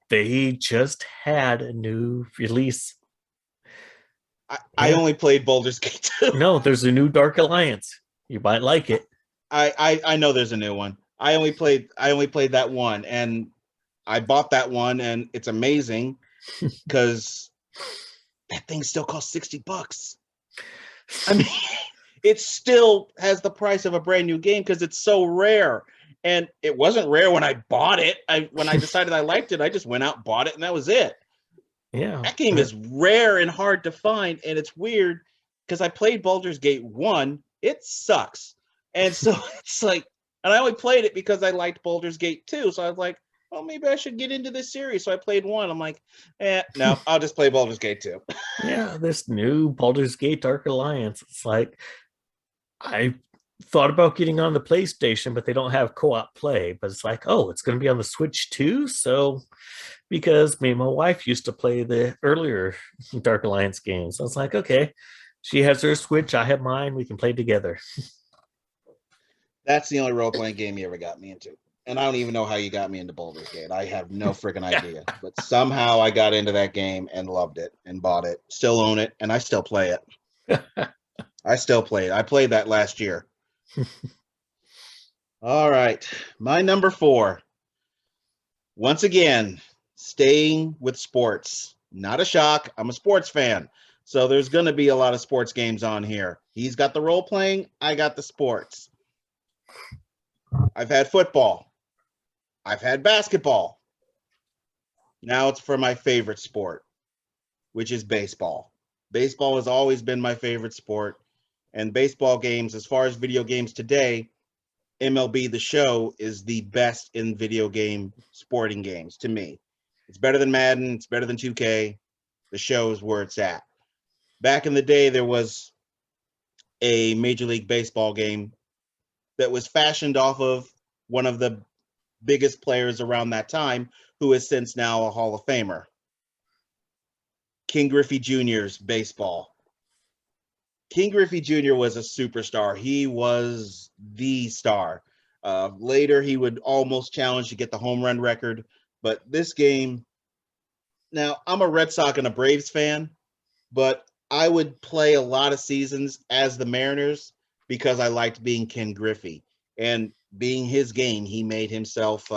They just had a new release. I Yeah, only played Baldur's Gate 2. no, there's a new Dark Alliance. You might like it. I know there's a new one. I only played that one, and I bought that one, and it's amazing because that thing still costs $60. I mean, it still has the price of a brand new game because it's so rare. And it wasn't rare when I bought it. When I decided I liked it, I just went out, bought it, and that was it. Yeah, That game is rare and hard to find, and it's weird because I played Baldur's Gate 1. It sucks. And so it's like, and I only played it because I liked Baldur's Gate 2. So I was like, well, maybe I should get into this series. So I played 1. I'm like, no, I'll just play Baldur's Gate 2. yeah. This new Baldur's Gate Dark Alliance. It's like I thought about getting on the PlayStation, but they don't have co-op play. But it's like, oh, it's going to be on the Switch too. So because me and my wife used to play the earlier Dark Alliance games, I was like, okay, she has her Switch, I have mine. We can play together. That's the only role playing game you ever got me into. And I don't even know how you got me into Baldur's Gate. I have no freaking idea. But somehow I got into that game and loved it and bought it. Still own it, and I still play it. I still play it. I played that last year. All right. My number 4. Once again, staying with sports. Not a shock. I'm a sports fan. So there's going to be a lot of sports games on here. He's got the role playing, I got the sports. I've had football. I've had basketball. Now it's for my favorite sport, which is baseball. Baseball has always been my favorite sport. And baseball games, as far as video games today, MLB The Show is the best in video game sporting games to me. It's better than Madden. It's better than 2K. The Show is where it's at. Back in the day, there was a Major League Baseball game that was fashioned off of one of the biggest players around that time, who is since now a Hall of Famer. King Griffey Jr.'s baseball. King Griffey Jr. was a superstar. He was the star. Later, he would almost challenge to get the home run record. But this game, now I'm a Red Sox and a Braves fan, but I would play a lot of seasons as the Mariners because I liked being Ken Griffey. And being his game, he made himself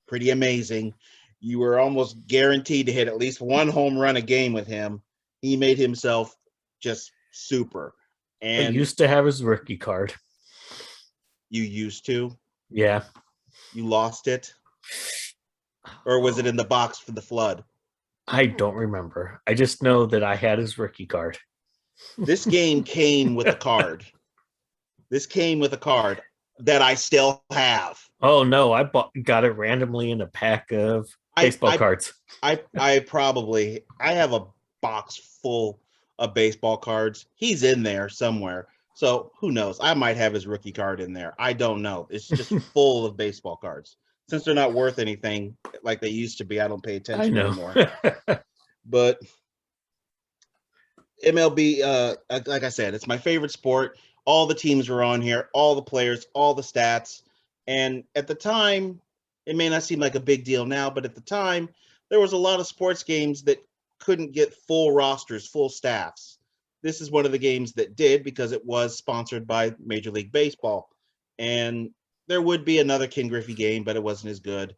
pretty amazing. You were almost guaranteed to hit at least one home run a game with him. He made himself just super. I And used to have his rookie card. you used to, Yeah. you lost it, or was it in the box for the flood? I don't remember. I just know that I had his rookie card. This game came with a card. This came with a card that I still have. Oh no, got it randomly in a pack of I baseball I cards. I have a box full of baseball cards. He's in there somewhere. So who knows? I might have his rookie card in there. I don't know. It's just full of baseball cards. Since they're not worth anything like they used to be, I don't pay I attention know. anymore. But MLB, like I said, it's my favorite sport. All the teams were on here, all the players, all the stats. And at the time, it may not seem like a big deal now, but at the time, there was a lot of sports games that couldn't get full rosters, full staffs. This is one of the games that did because it was sponsored by Major League Baseball. And there would be another Ken Griffey game, but it wasn't as good.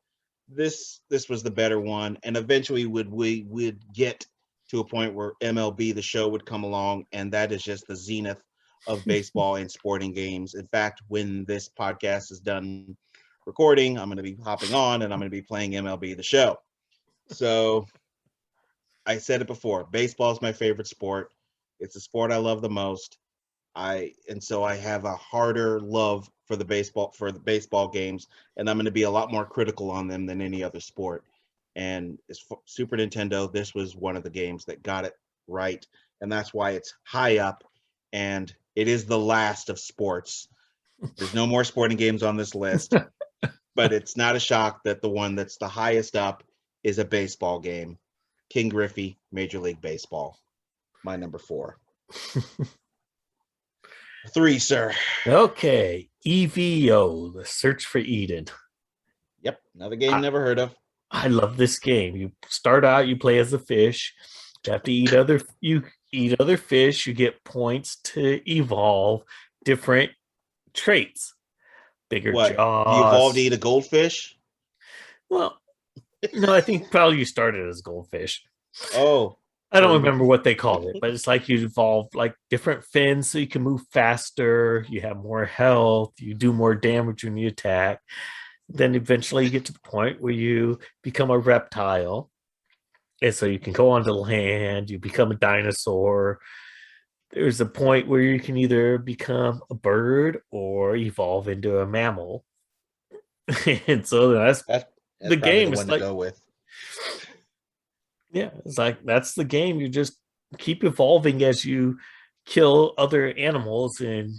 This was the better one. And eventually we would get to a point where MLB, the show, would come along, and that is just the zenith of baseball and sporting games. In fact, when this podcast is done recording, I'm going to be hopping on and I'm going to be playing MLB, the show. So I said it before, baseball is my favorite sport. It's the sport I love the most. So I have a harder love for the baseball games, and I'm going to be a lot more critical on them than any other sport. And as Super Nintendo, this was one of the games that got it right, and that's why it's high up, and it is the last of sports. There's no more sporting games on this list, but it's not a shock that the one that's the highest up is a baseball game. King Griffey, Major League Baseball. My number 4. 3, sir. Okay, EVO, The Search for Eden. Yep, another game never heard of. I love this game. You start out, you play as a fish. You have to eat other fish. You get points to evolve different traits. Bigger jaws. You evolved to eat a goldfish? Well, no, I think probably you started as goldfish. Oh. I don't remember what they called it, but it's like you evolve like different fins so you can move faster, you have more health, you do more damage when you attack. Then eventually you get to the point where you become a reptile. And so you can go onto land, you become a dinosaur. There's a point where you can either become a bird or evolve into a mammal. And so that's the game. The It's one like, to go with. Yeah, it's like that's the game. You just keep evolving as you kill other animals and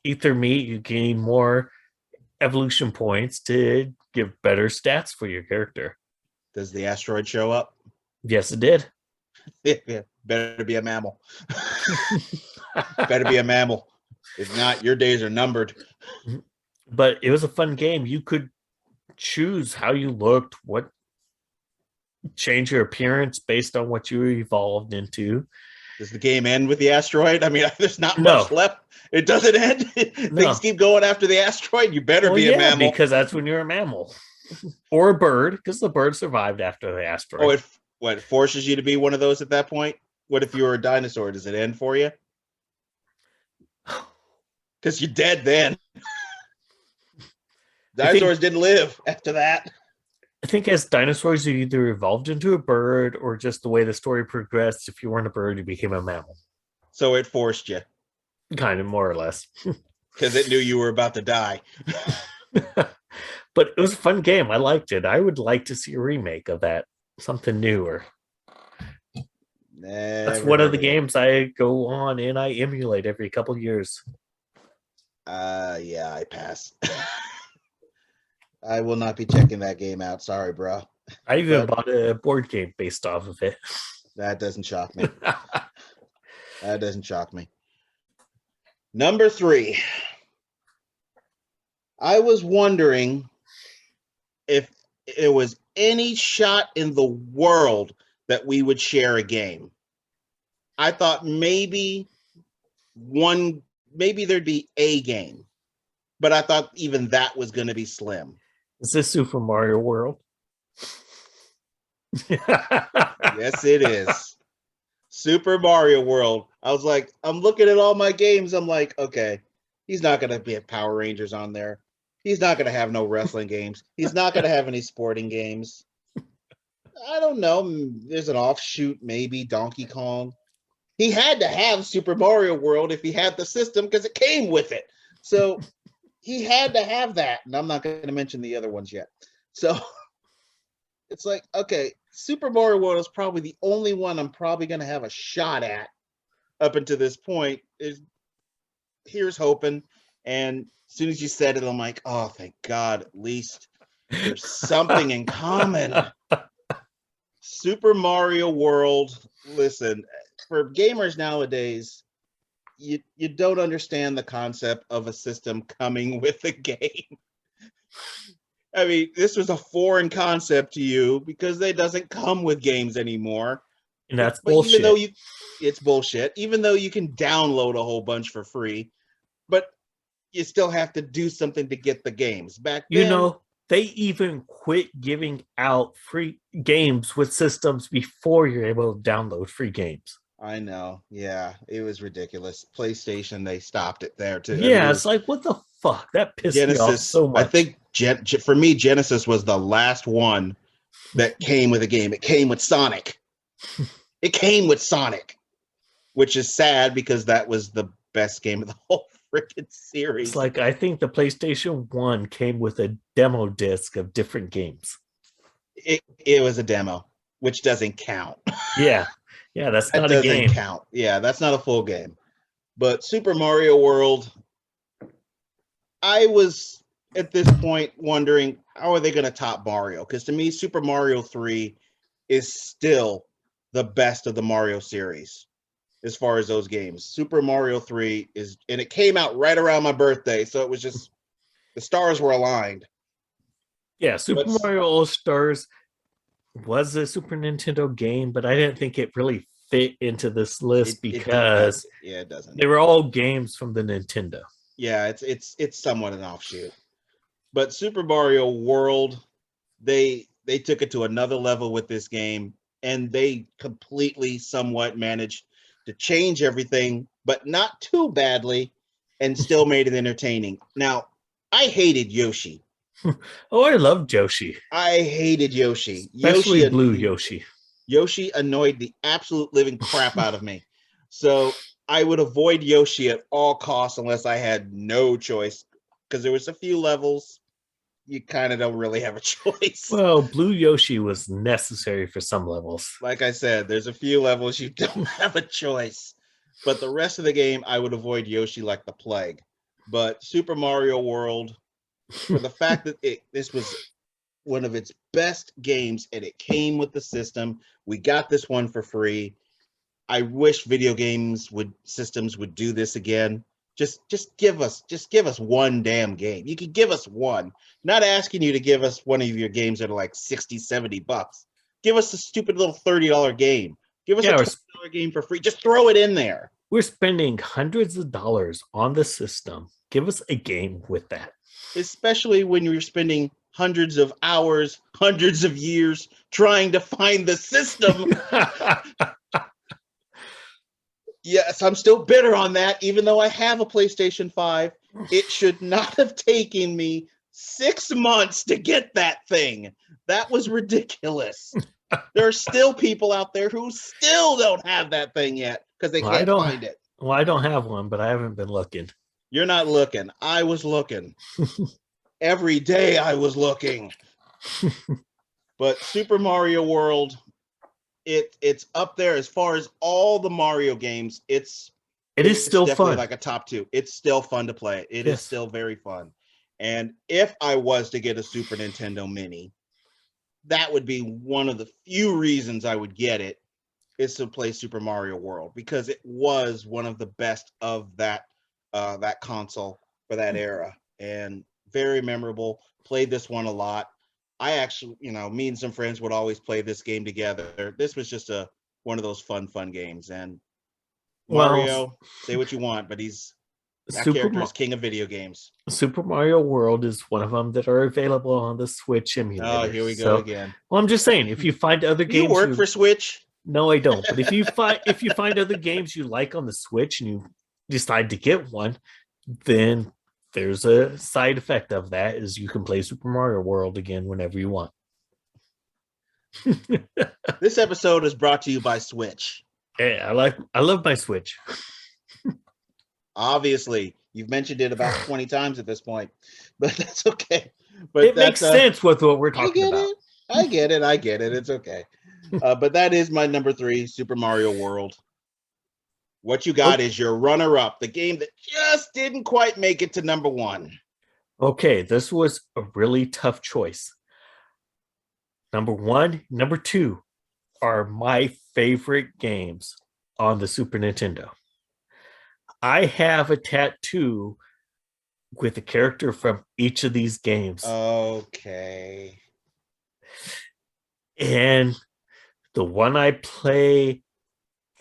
eat their meat. You gain more evolution points to give better stats for your character. Does the asteroid show up? Yes, it did. Yeah, better be a mammal. Better be a mammal. If not, your days are numbered. But it was a fun game. You could choose how you looked, what change your appearance based on what you evolved into. Does the game end with the asteroid? I mean, there's not much left. It doesn't end. Things keep going after the asteroid. You better be a mammal. Because that's when you're a mammal. Or a bird, because the bird survived after the asteroid. Oh, it forces you to be one of those at that point? What if you were a dinosaur? Does it end for you? Because you're dead then. Dinosaurs didn't live after that. I think as dinosaurs, you either evolved into a bird or just the way the story progressed. If you weren't a bird, you became a mammal. So it forced you. Kind of, more or less. Because it knew you were about to die. But it was a fun game. I liked it. I would like to see a remake of that. Something newer. That's one of the games I go on and I emulate every couple of years. Yeah, I pass. I will not be checking that game out. Sorry, bro. I even bought a board game based off of it. That doesn't shock me. That doesn't shock me. Number 3. I was wondering if there was any shot in the world that we would share a game. I thought maybe there'd be a game, but I thought even that was going to be slim. Is this Super Mario World? Yes, it is. Super Mario World. I was like, I'm looking at all my games. I'm like, okay, he's not going to be at Power Rangers on there. He's not going to have no wrestling games. He's not going to have any sporting games. I don't know. There's an offshoot, maybe Donkey Kong. He had to have Super Mario World if he had the system because it came with it. So he had to have that. And I'm not going to mention the other ones yet. So it's like, okay, Super Mario World is probably the only one I'm probably going to have a shot at up until this point. Here's hoping. And as soon as you said it, I'm like, oh, thank God, at least there's something in common. Super Mario World. Listen, for gamers nowadays, you don't understand the concept of a system coming with a game. I mean, this was a foreign concept to you because it doesn't come with games anymore. And that's But even though bullshit. it's bullshit. Even though you can download a whole bunch for free, but you still have to do something to get the games. Back You then, know, they even quit giving out free games with systems before you're able to download free games. I know, yeah, it was ridiculous. PlayStation, they stopped it there too. I mean, it Yeah, it's was like, what the fuck? That pissed me off Genesis. so I much. think for me, Genesis was the last one that came with a game. It came with Sonic. It came with Sonic, which is sad because that was the best game of the whole freaking It's series. like, I think the PlayStation 1 came with a demo disc of different games. It was a demo, which doesn't count. Yeah. Yeah, that's That not a doesn't game. count. Yeah, that's not a full game. But Super Mario World, I was at this point wondering how are they going to top Mario? Because to me, Super Mario 3 is still the best of the Mario series as far as those games. Super Mario 3 is, and it came out right around my birthday, so it was just the stars were aligned. Yeah, But Super Mario All Stars was a Super Nintendo game, but I didn't think it really fit into this list it does, because yeah, it doesn't. they were all games from the Nintendo. Yeah, it's somewhat an offshoot. But Super Mario World, they took it to another level with this game, and they completely somewhat managed to change everything, but not too badly, and still made it entertaining. Now, I hated Yoshi. Oh, I love Yoshi, I hated Yoshi. especially Blue Yoshi. Yoshi annoyed the absolute living crap out of me. So I would avoid Yoshi at all costs unless I had no choice, because there was a few levels you kind of don't really have a choice. Well, Blue Yoshi was necessary for some levels. Like I said, there's a few levels you don't have a choice. But the rest of the game, I would avoid Yoshi like the plague. But Super Mario World, for the fact that this was one of its best games and it came with the system, we got this one for free. I wish video games would systems would do this again. Just give us one damn game. You could give us one. Not asking you to give us one of your games that are like 60, $70. Give us a stupid little $30 game. Give us a Yeah, $20 game for free. Just throw it in there. we're spending hundreds of dollars on the system. Give us a game with that. Especially when you're spending hundreds of hours, hundreds of years trying to find the system. Yes, I'm still bitter on that, even though I have a PlayStation 5. It should not have taken me 6 months to get that thing. That was ridiculous. There are still people out there who still don't have that thing yet because they well, I can't don't. find it. Well, I don't have one, but I haven't been looking. You're not looking. I was looking. Every day I was looking. But Super Mario World, it's up there as far as all the Mario games. It is It's still definitely fun. like a top two. It's still fun to play. It is Yes. still very fun. And if I was to get a Super Nintendo Mini, that would be one of the few reasons I would get it is to play Super Mario World because it was one of the best of that console for that era and very memorable. Played this one a lot. I actually, me and some friends would always play this game together. This was just a one of those fun games. And Well, Mario, say what you want, but that Super character is king of video games. Super Mario World is one of them that are available on the Switch Oh, emulator. here we go So, again. well, I'm just saying, if you find other Do you games work for Switch? no, I don't. But if you find other games you like on the Switch and you decide to get one, then there's a side effect of that is you can play Super Mario World again whenever you want. This episode is brought to you by Switch. Hey, I love my Switch. Obviously, you've mentioned it about 20 times at this point, but that's okay. But It makes sense with what we're I talking get about. it. I get it. I get it. It's okay. But that is my number 3, Super Mario World. What you got is your runner-up, the game that just didn't quite make it to number 1. Okay, this was a really tough choice. Number 1, number 2, are my favorite games on the Super Nintendo. I have a tattoo with a character from each of these games. Okay. And the one I play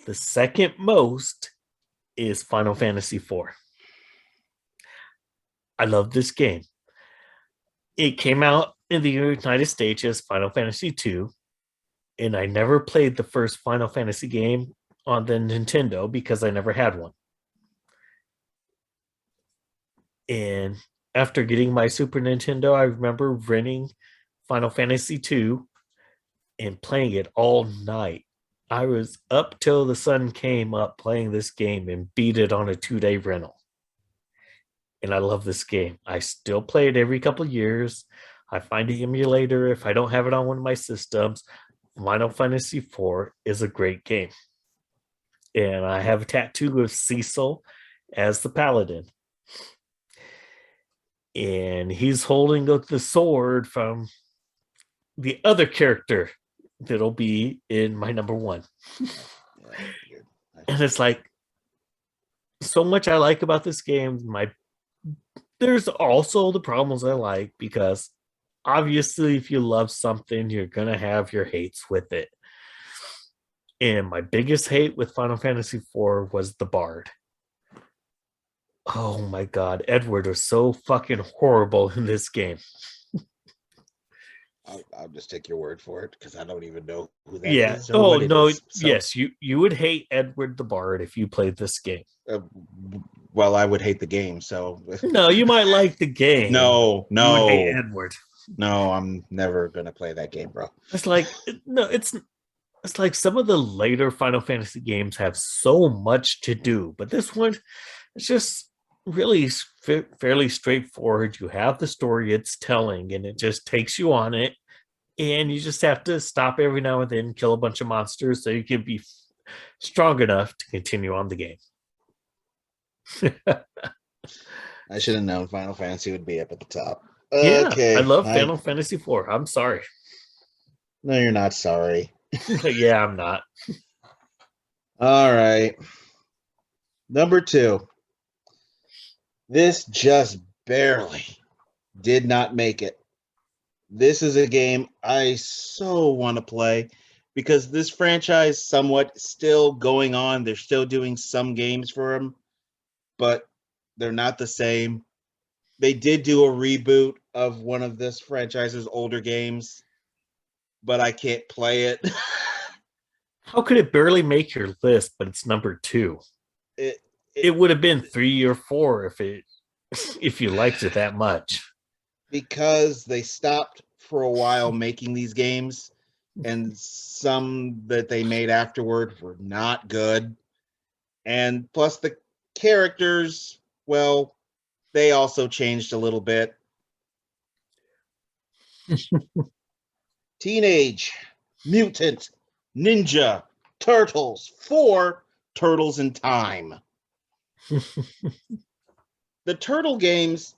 the second most is Final Fantasy IV. I love this game. It came out in the United States as Final Fantasy II, and I never played the first Final Fantasy game on the Nintendo because I never had one. And after getting my Super Nintendo, I remember renting Final Fantasy II and playing it all night. I was up till the sun came up playing this game and beat it on a 2-day rental. And I love this game. I still play it every couple of years. I find an emulator if I don't have it on one of my systems. Final Fantasy IV is a great game. And I have a tattoo of Cecil as the paladin. And he's holding the sword from the other character that'll be in my number one. And it's like so much I like about this game. There's also the problems I like because obviously if you love something, you're gonna have your hates with it. And my biggest hate with Final Fantasy IV was the Bard. Oh my god, Edward was so fucking horrible in this game. I'll just take your word for it because I don't even know who that Yeah. is or Oh what it no. is. So, Yes, you would hate Edward the Bard if you played this game. well, I would hate the game. So No, you might like the game. no, You would hate no, Edward. no. I'm never gonna play that game, bro. It's like no, it's like some of the later Final Fantasy games have so much to do, but this one it's just really fairly straightforward. You have the story it's telling, and it just takes you on it, and you just have to stop every now and then, kill a bunch of monsters, so you can be strong enough to continue on the game. I should have known Final Fantasy would be up at the top. Yeah, Okay, I love Final Fantasy IV. I'm sorry. No, you're not sorry. Yeah, I'm not. All right. Number 2. This just barely did not make it. This is a game I so want to play because this franchise somewhat still going on. They're still doing some games for them, but they're not the same. They did do a reboot of one of this franchise's older games, but I can't play it. How could it barely make your list, but it's number 2? It would have been 3 or 4 if you liked it that much. Because they stopped for a while making these games, and some that they made afterward were not good. And plus the characters, well, they also changed a little bit. Teenage Mutant Ninja Turtles 4 Turtles in Time. The Turtle games,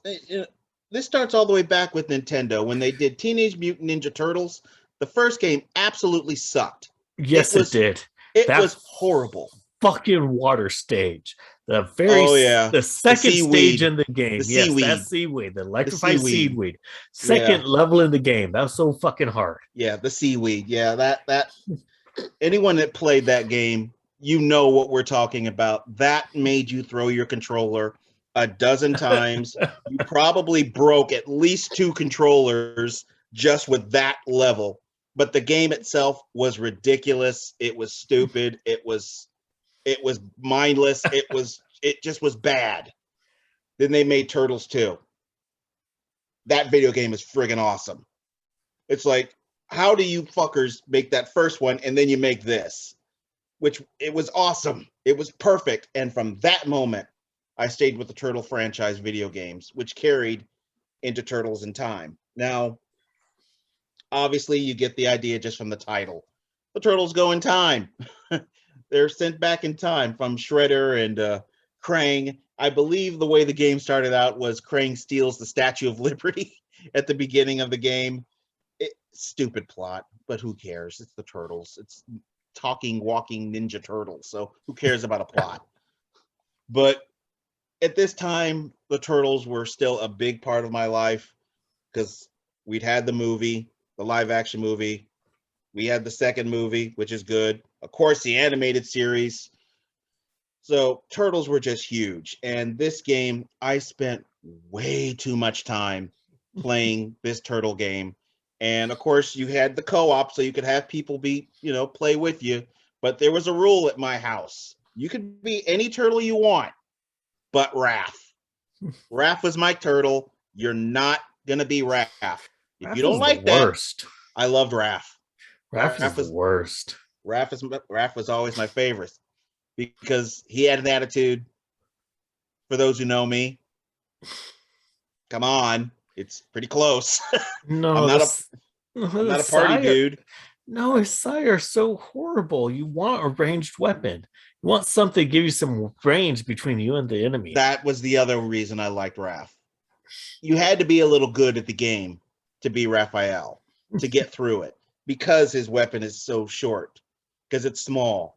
this starts all the way back with Nintendo. When they did Teenage Mutant Ninja Turtles, the first game absolutely sucked. Yes, it did. It was horrible. Fucking water stage. The second stage in the game. Yes, that seaweed, the electrified seaweed. Second level in the game. That was so fucking hard. Yeah, the seaweed. Yeah, that anyone that played that game, you know what we're talking about. That made you throw your controller a dozen times. You probably broke at least 2 controllers just with that level. But the game itself was ridiculous. It was stupid. It was mindless. It just was bad. Then they made Turtles 2. That video game is friggin' awesome. It's like, how do you fuckers make that first one and then you make this? Which it was awesome. It was perfect. And from that moment, I stayed with the Turtle franchise video games, which carried into Turtles in Time. Now, obviously, you get the idea just from the title. The Turtles go in time. They're sent back in time from Shredder and Krang. I believe the way the game started out was Krang steals the Statue of Liberty at the beginning of the game. Stupid plot, but who cares? It's the turtles. It's talking, walking Ninja Turtles. So who cares about a plot? But at this time, the turtles were still a big part of my life because we'd had the movie, the live action movie. We had the second movie, which is good. Of course, the animated series. So turtles were just huge. And this game, I spent way too much time playing this turtle game. And of course, you had the co-op, so you could have people play with you. But there was a rule at my house. You could be any turtle you want, but Raph. Raph was my turtle. You're not gonna be Raph. If you Raph don't is the like that, worst. I loved Raph. Raph is the worst. Raph was always my favorite because he had an attitude. For those who know me, come on, it's pretty close. I'm No, not a I'm the not a party sire. dude. No, his sire is so horrible. You want a ranged weapon. You want something to give you some range between you and the enemy. That was the other reason I liked Raph. You had to be a little good at the game to be Raphael to get through it because his weapon is so short because it's small.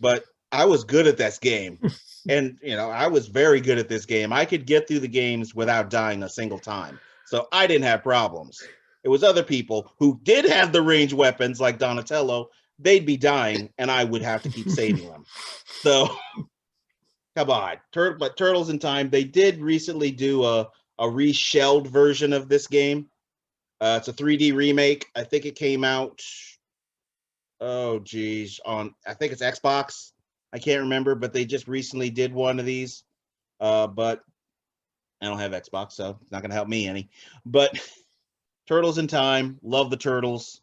But I was good at this game. And I was very good at this game. I could get through the games without dying a single time. So I didn't have problems. It was other people who did have the range weapons like Donatello, they'd be dying and I would have to keep saving them. So come on. But Turtles in Time, they did recently do a reshelled version of this game. It's a 3D remake. I think it came out on I think it's Xbox. I can't remember, but they just recently did one of these. But I don't have Xbox, so it's not going to help me any. But Turtles in Time, love the Turtles.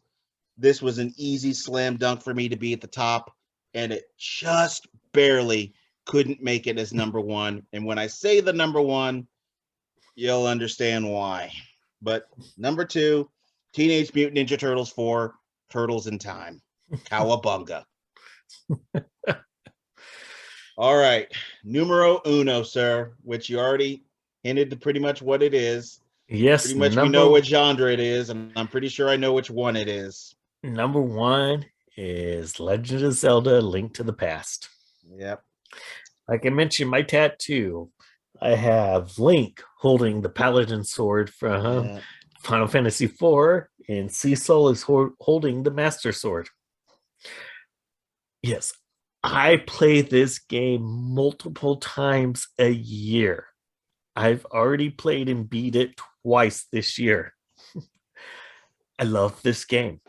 This was an easy slam dunk for me to be at the top, and it just barely couldn't make it as number one. And when I say the number one, you'll understand why. But number two, Teenage Mutant Ninja Turtles 4, Turtles in Time. Cowabunga. All right. Numero uno, sir, which you already hinted to pretty much what it is. Yes, Pretty much we know what genre it is, and I'm pretty sure I know which one it is. number one is Legend of Zelda: Link to the Past. Yep. Like I mentioned, my tattoo, I have Link holding the Paladin sword from Final Fantasy IV, and Cecil is holding the Master Sword. Yes, I play this game multiple times a year. I've already played and beat it twice this year. I love this game.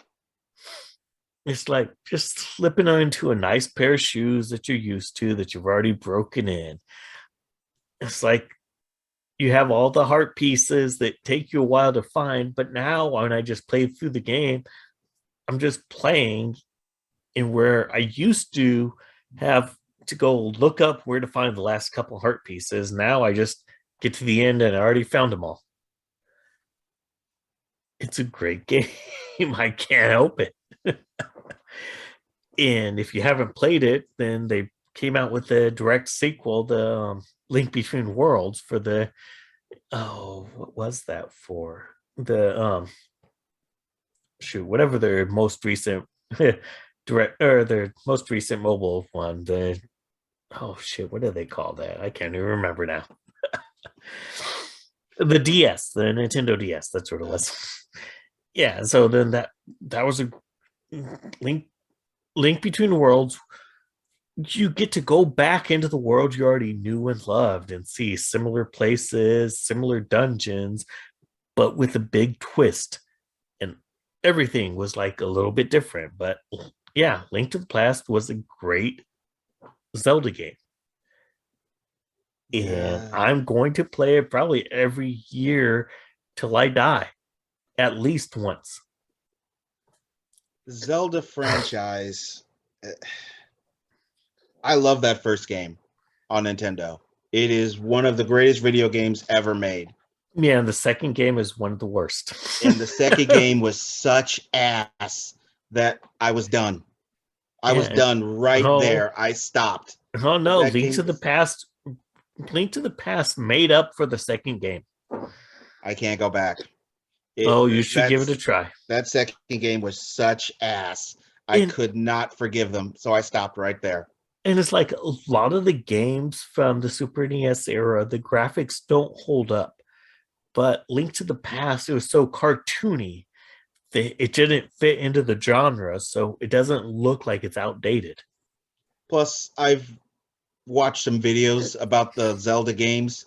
It's like just slipping into a nice pair of shoes that you're used to, that you've already broken in. It's like you have all the heart pieces that take you a while to find, but now when I just play through the game, I'm just playing in where I used to have to go look up where to find the last couple heart pieces. Now I just get to the end and I already found them all. It's a great game. I can't help it. And if you haven't played it, then they came out with a direct sequel, the Link Between Worlds for the what was that for? The whatever their most recent their most recent mobile one, the what do they call that? I can't even remember now. The DS, the Nintendo DS, that's what it was. Yeah, so then that was a Link Between Worlds. You get to go back into the world you already knew and loved and see similar places, similar dungeons, but with a big twist. And everything was like a little bit different. But yeah, Link to the Past was a great Zelda game. And I'm going to play it probably every year till I die, at least once. Zelda franchise. I love that first game on Nintendo. It is one of the greatest video games ever made. Yeah, and the second game is one of the worst. And the second game was such ass that I was done. I was done right there. I stopped. Oh no, Link to the Past made up for the second game. I can't go back. Oh, you should give it a That's try. that second game was such ass. I And could not forgive them, so I stopped right there. it's like a lot of the games from the Super NES era, the graphics don't hold up. But Link to the Past, it was so cartoony that it didn't fit into the genre, so it doesn't look like it's outdated. Plus, I've watched some videos about the Zelda games.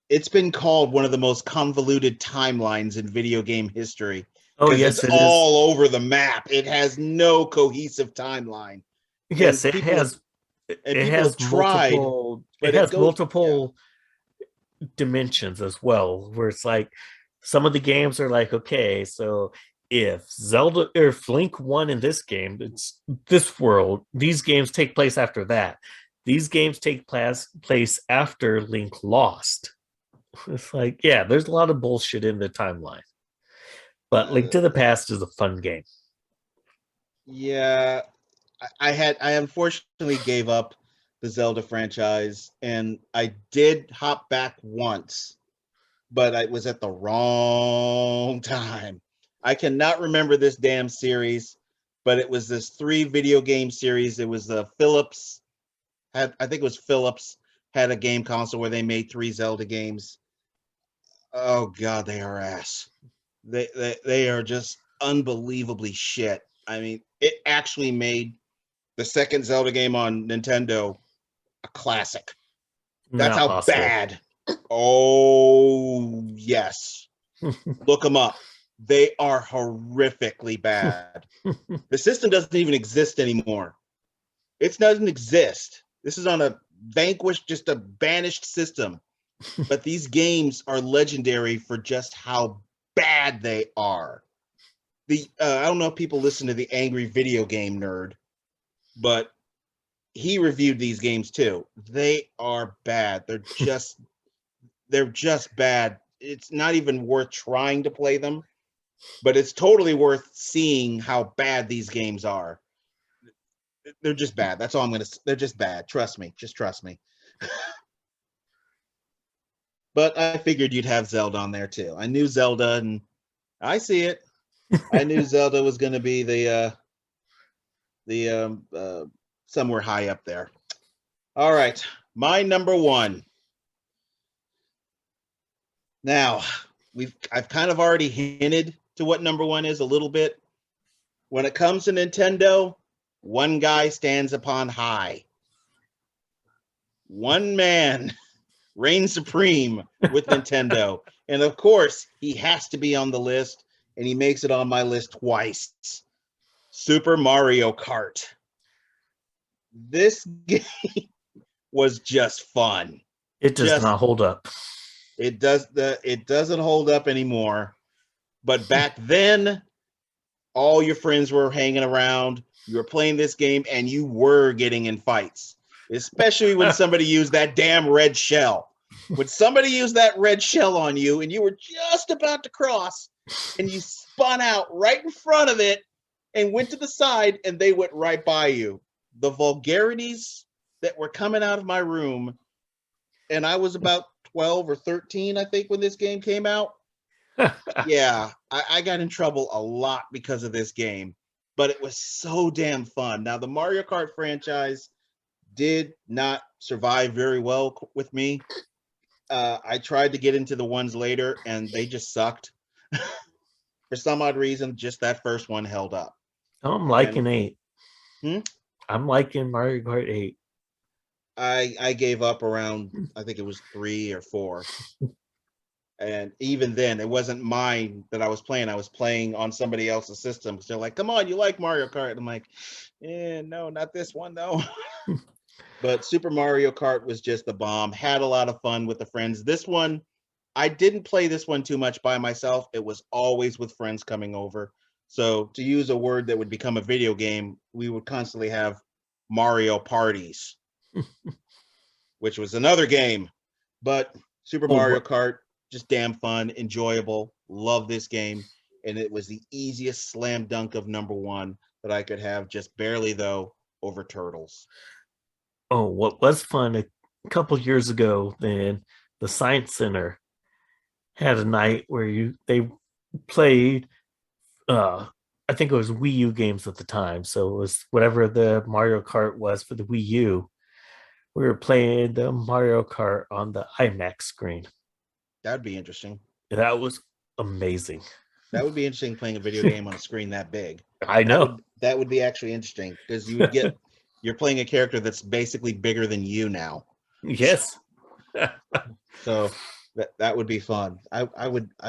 It's been called one of the most convoluted timelines in video game history Oh, because it's yes, it is. all over the map. It has no cohesive timeline, Yes, and people have tried, it but it has goes. Yeah, multiple dimensions as well, where it's like some of the games are like, okay, so if Link won in this game, it's this world. These games take place after that. These games take place after Link lost. It's like, yeah, there's a lot of bullshit in the timeline. But Link to the uh, Past is a fun game. yeah. I unfortunately gave up the Zelda franchise, and I did hop back once, but I was at the wrong time. I cannot remember this damn series, but it was this three video game series. It was the Philips had I think it was Philips had a game console where they made three Zelda games. Oh god, they are ass. They are just unbelievably shit. I mean, it actually made the second Zelda game on Nintendo a classic. That's Not how possible. bad. Oh, yes. Look them up. They are horrifically bad. The system doesn't even exist anymore. It doesn't exist. This is on a vanquished, just a banished system. But these games are legendary for just how bad they are. I don't know if people listen to the Angry Video Game Nerd, but he reviewed these games too. They are bad. They're just bad. It's not even worth trying to play them, but it's totally worth seeing how bad these games are. They're just bad. That's all I'm gonna. They're just bad. Trust me. Just trust me. But I figured you'd have Zelda on there too. I knew Zelda, and I see it. I knew Zelda was gonna be the somewhere high up there. All right, my number one. Now, I've kind of already hinted to what number one is a little bit. When it comes to Nintendo, one guy stands upon high. One man reigns supreme with Nintendo. And of course, he has to be on the list, and he makes it on my list twice. Super Mario Kart. This game was just fun. It does Just not hold up. it doesn't hold up anymore. But back then, all your friends were hanging around, you were playing this game, and you were getting in fights, especially when somebody used that damn red shell. When somebody used that red shell on you and you were just about to cross and you spun out right in front of it and went to the side and they went right by you. The vulgarities that were coming out of my room, and I was about 12 or 13, I think, when this game came out. Yeah, I got in trouble a lot because of this game, but it was so damn fun. Now, the Mario Kart franchise did not survive very well with me. I tried to get into the ones later, and they just sucked. For some odd reason, just that first one held up. I'm And liking 8. hmm, I'm liking Mario Kart 8. I gave up around, I think it was 3 or 4. And even then, it wasn't mine that I was playing. I was playing on somebody else's system. Because they're like, "Come on, you like Mario Kart?" I'm like, "Yeah, no, not this one though." But Super Mario Kart was just the bomb. Had a lot of fun with the friends. This one, I didn't play this one too much by myself. It was always with friends coming over. So to use a word that would become a video game, we would constantly have Mario parties, which was another game. But Super Oh, Mario Kart, just damn fun, enjoyable. Love this game. And it was the easiest slam dunk of number one that I could have, just barely though, over Turtles. what was fun a couple years ago, then the Science Center had a night where played I think it was Wii U games at the time. So it was whatever the Mario Kart was for the Wii U. We were playing the Mario Kart on the IMAX screen. That'd be interesting. That was amazing. That would be interesting playing a video game on a screen that big. I know. That would be actually interesting because you would get you're playing a character that's basically bigger than you now. Yes. So that would be fun. I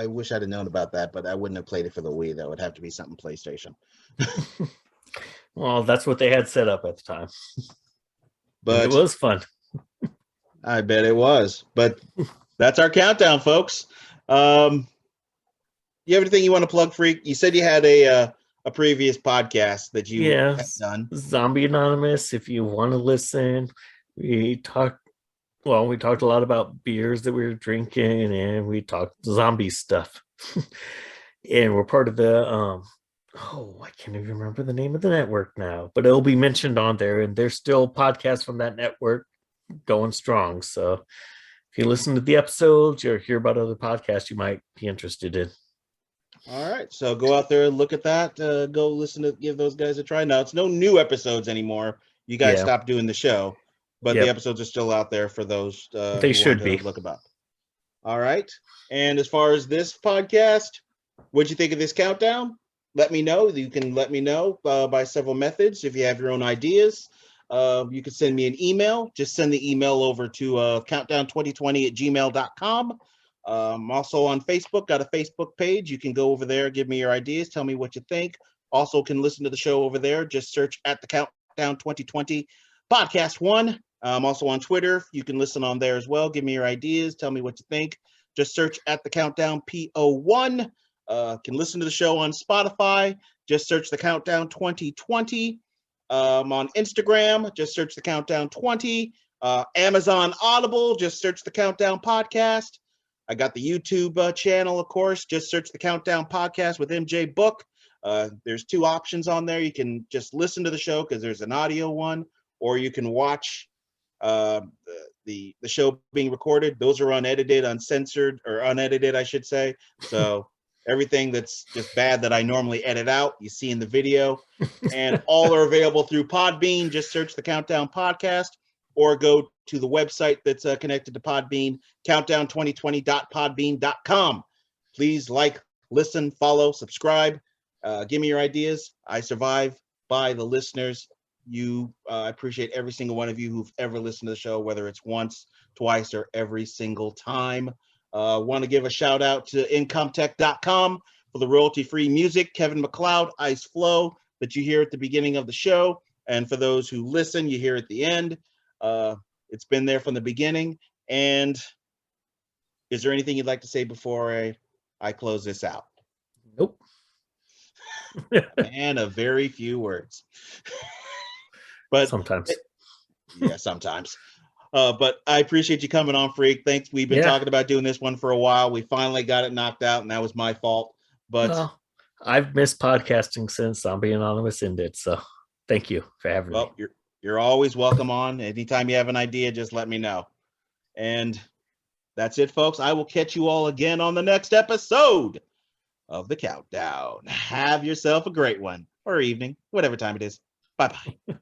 wish I'd have known about that, but I wouldn't have played it for the Wii. That would have to be something PlayStation. Well, that's what they had set up at the time. But it was fun. I bet it was. But that's our countdown, folks. You have anything you want to plug, Freak? You said you had a previous podcast that you had done. Zombie Anonymous. If you want to listen, we talked a lot about beers that we were drinking, and we talked zombie stuff. And we're part of the I can't even remember the name of the network now, but it'll be mentioned on there, and there's still podcasts from that network going strong. So if you listen to the episodes or hear about other podcasts you might be interested in. All right, so go out there and look at that. Go listen to, give those guys a try. Now it's no new episodes anymore. You guys stopped doing the show, but the episodes are still out there for those they should be look about. All right, and as far as this podcast, what'd you think of this countdown? Let me know. You can let me know by several methods. If you have your own ideas, you can send me an email. Just send the email over to countdown2020@gmail.com. Also on Facebook, got a Facebook page. You can go over there, give me your ideas, tell me what you think. Also can listen to the show over there. Just search at the Countdown 2020 Podcast 1. I'm also on Twitter. You can listen on there as well. Give me your ideas. Tell me what you think. Just search at the Countdown PO1. Can listen to the show on Spotify. Just search the Countdown 2020. On Instagram, just search the Countdown 20. Amazon Audible, just search the Countdown Podcast. I got the YouTube channel, of course. Just search the Countdown Podcast with MJ Book. There's two options on there. You can just listen to the show because there's an audio one, or you can watch the show being recorded. Those are unedited, uncensored, or unedited, I should say. So everything that's just bad that I normally edit out, you see in the video. And all are available through Podbean. Just search the Countdown Podcast, or go to the website that's connected to Podbean, countdown2020.podbean.com. Please like, listen, follow, subscribe. Give me your ideas. I survive by the listeners. I appreciate every single one of you who've ever listened to the show, whether it's once, twice, or every single time. Want to give a shout out to incomtech.com for the royalty-free music. Kevin MacLeod, Ice Flow, that you hear at the beginning of the show. And for those who listen, you hear at the end. It's been there from the beginning. And is there anything you'd like to say before I close this out? Nope. And a very few words. But sometimes. Yeah, sometimes. But I appreciate you coming on, Freak. Thanks. We've been talking about doing this one for a while. We finally got it knocked out, and that was my fault. But I've missed podcasting since Zombie Anonymous ended. So thank you for having me. You're always welcome on. Anytime you have an idea, just let me know. And that's it, folks. I will catch you all again on the next episode of The Countdown. Have yourself a great one, or evening, whatever time it is. Bye-bye.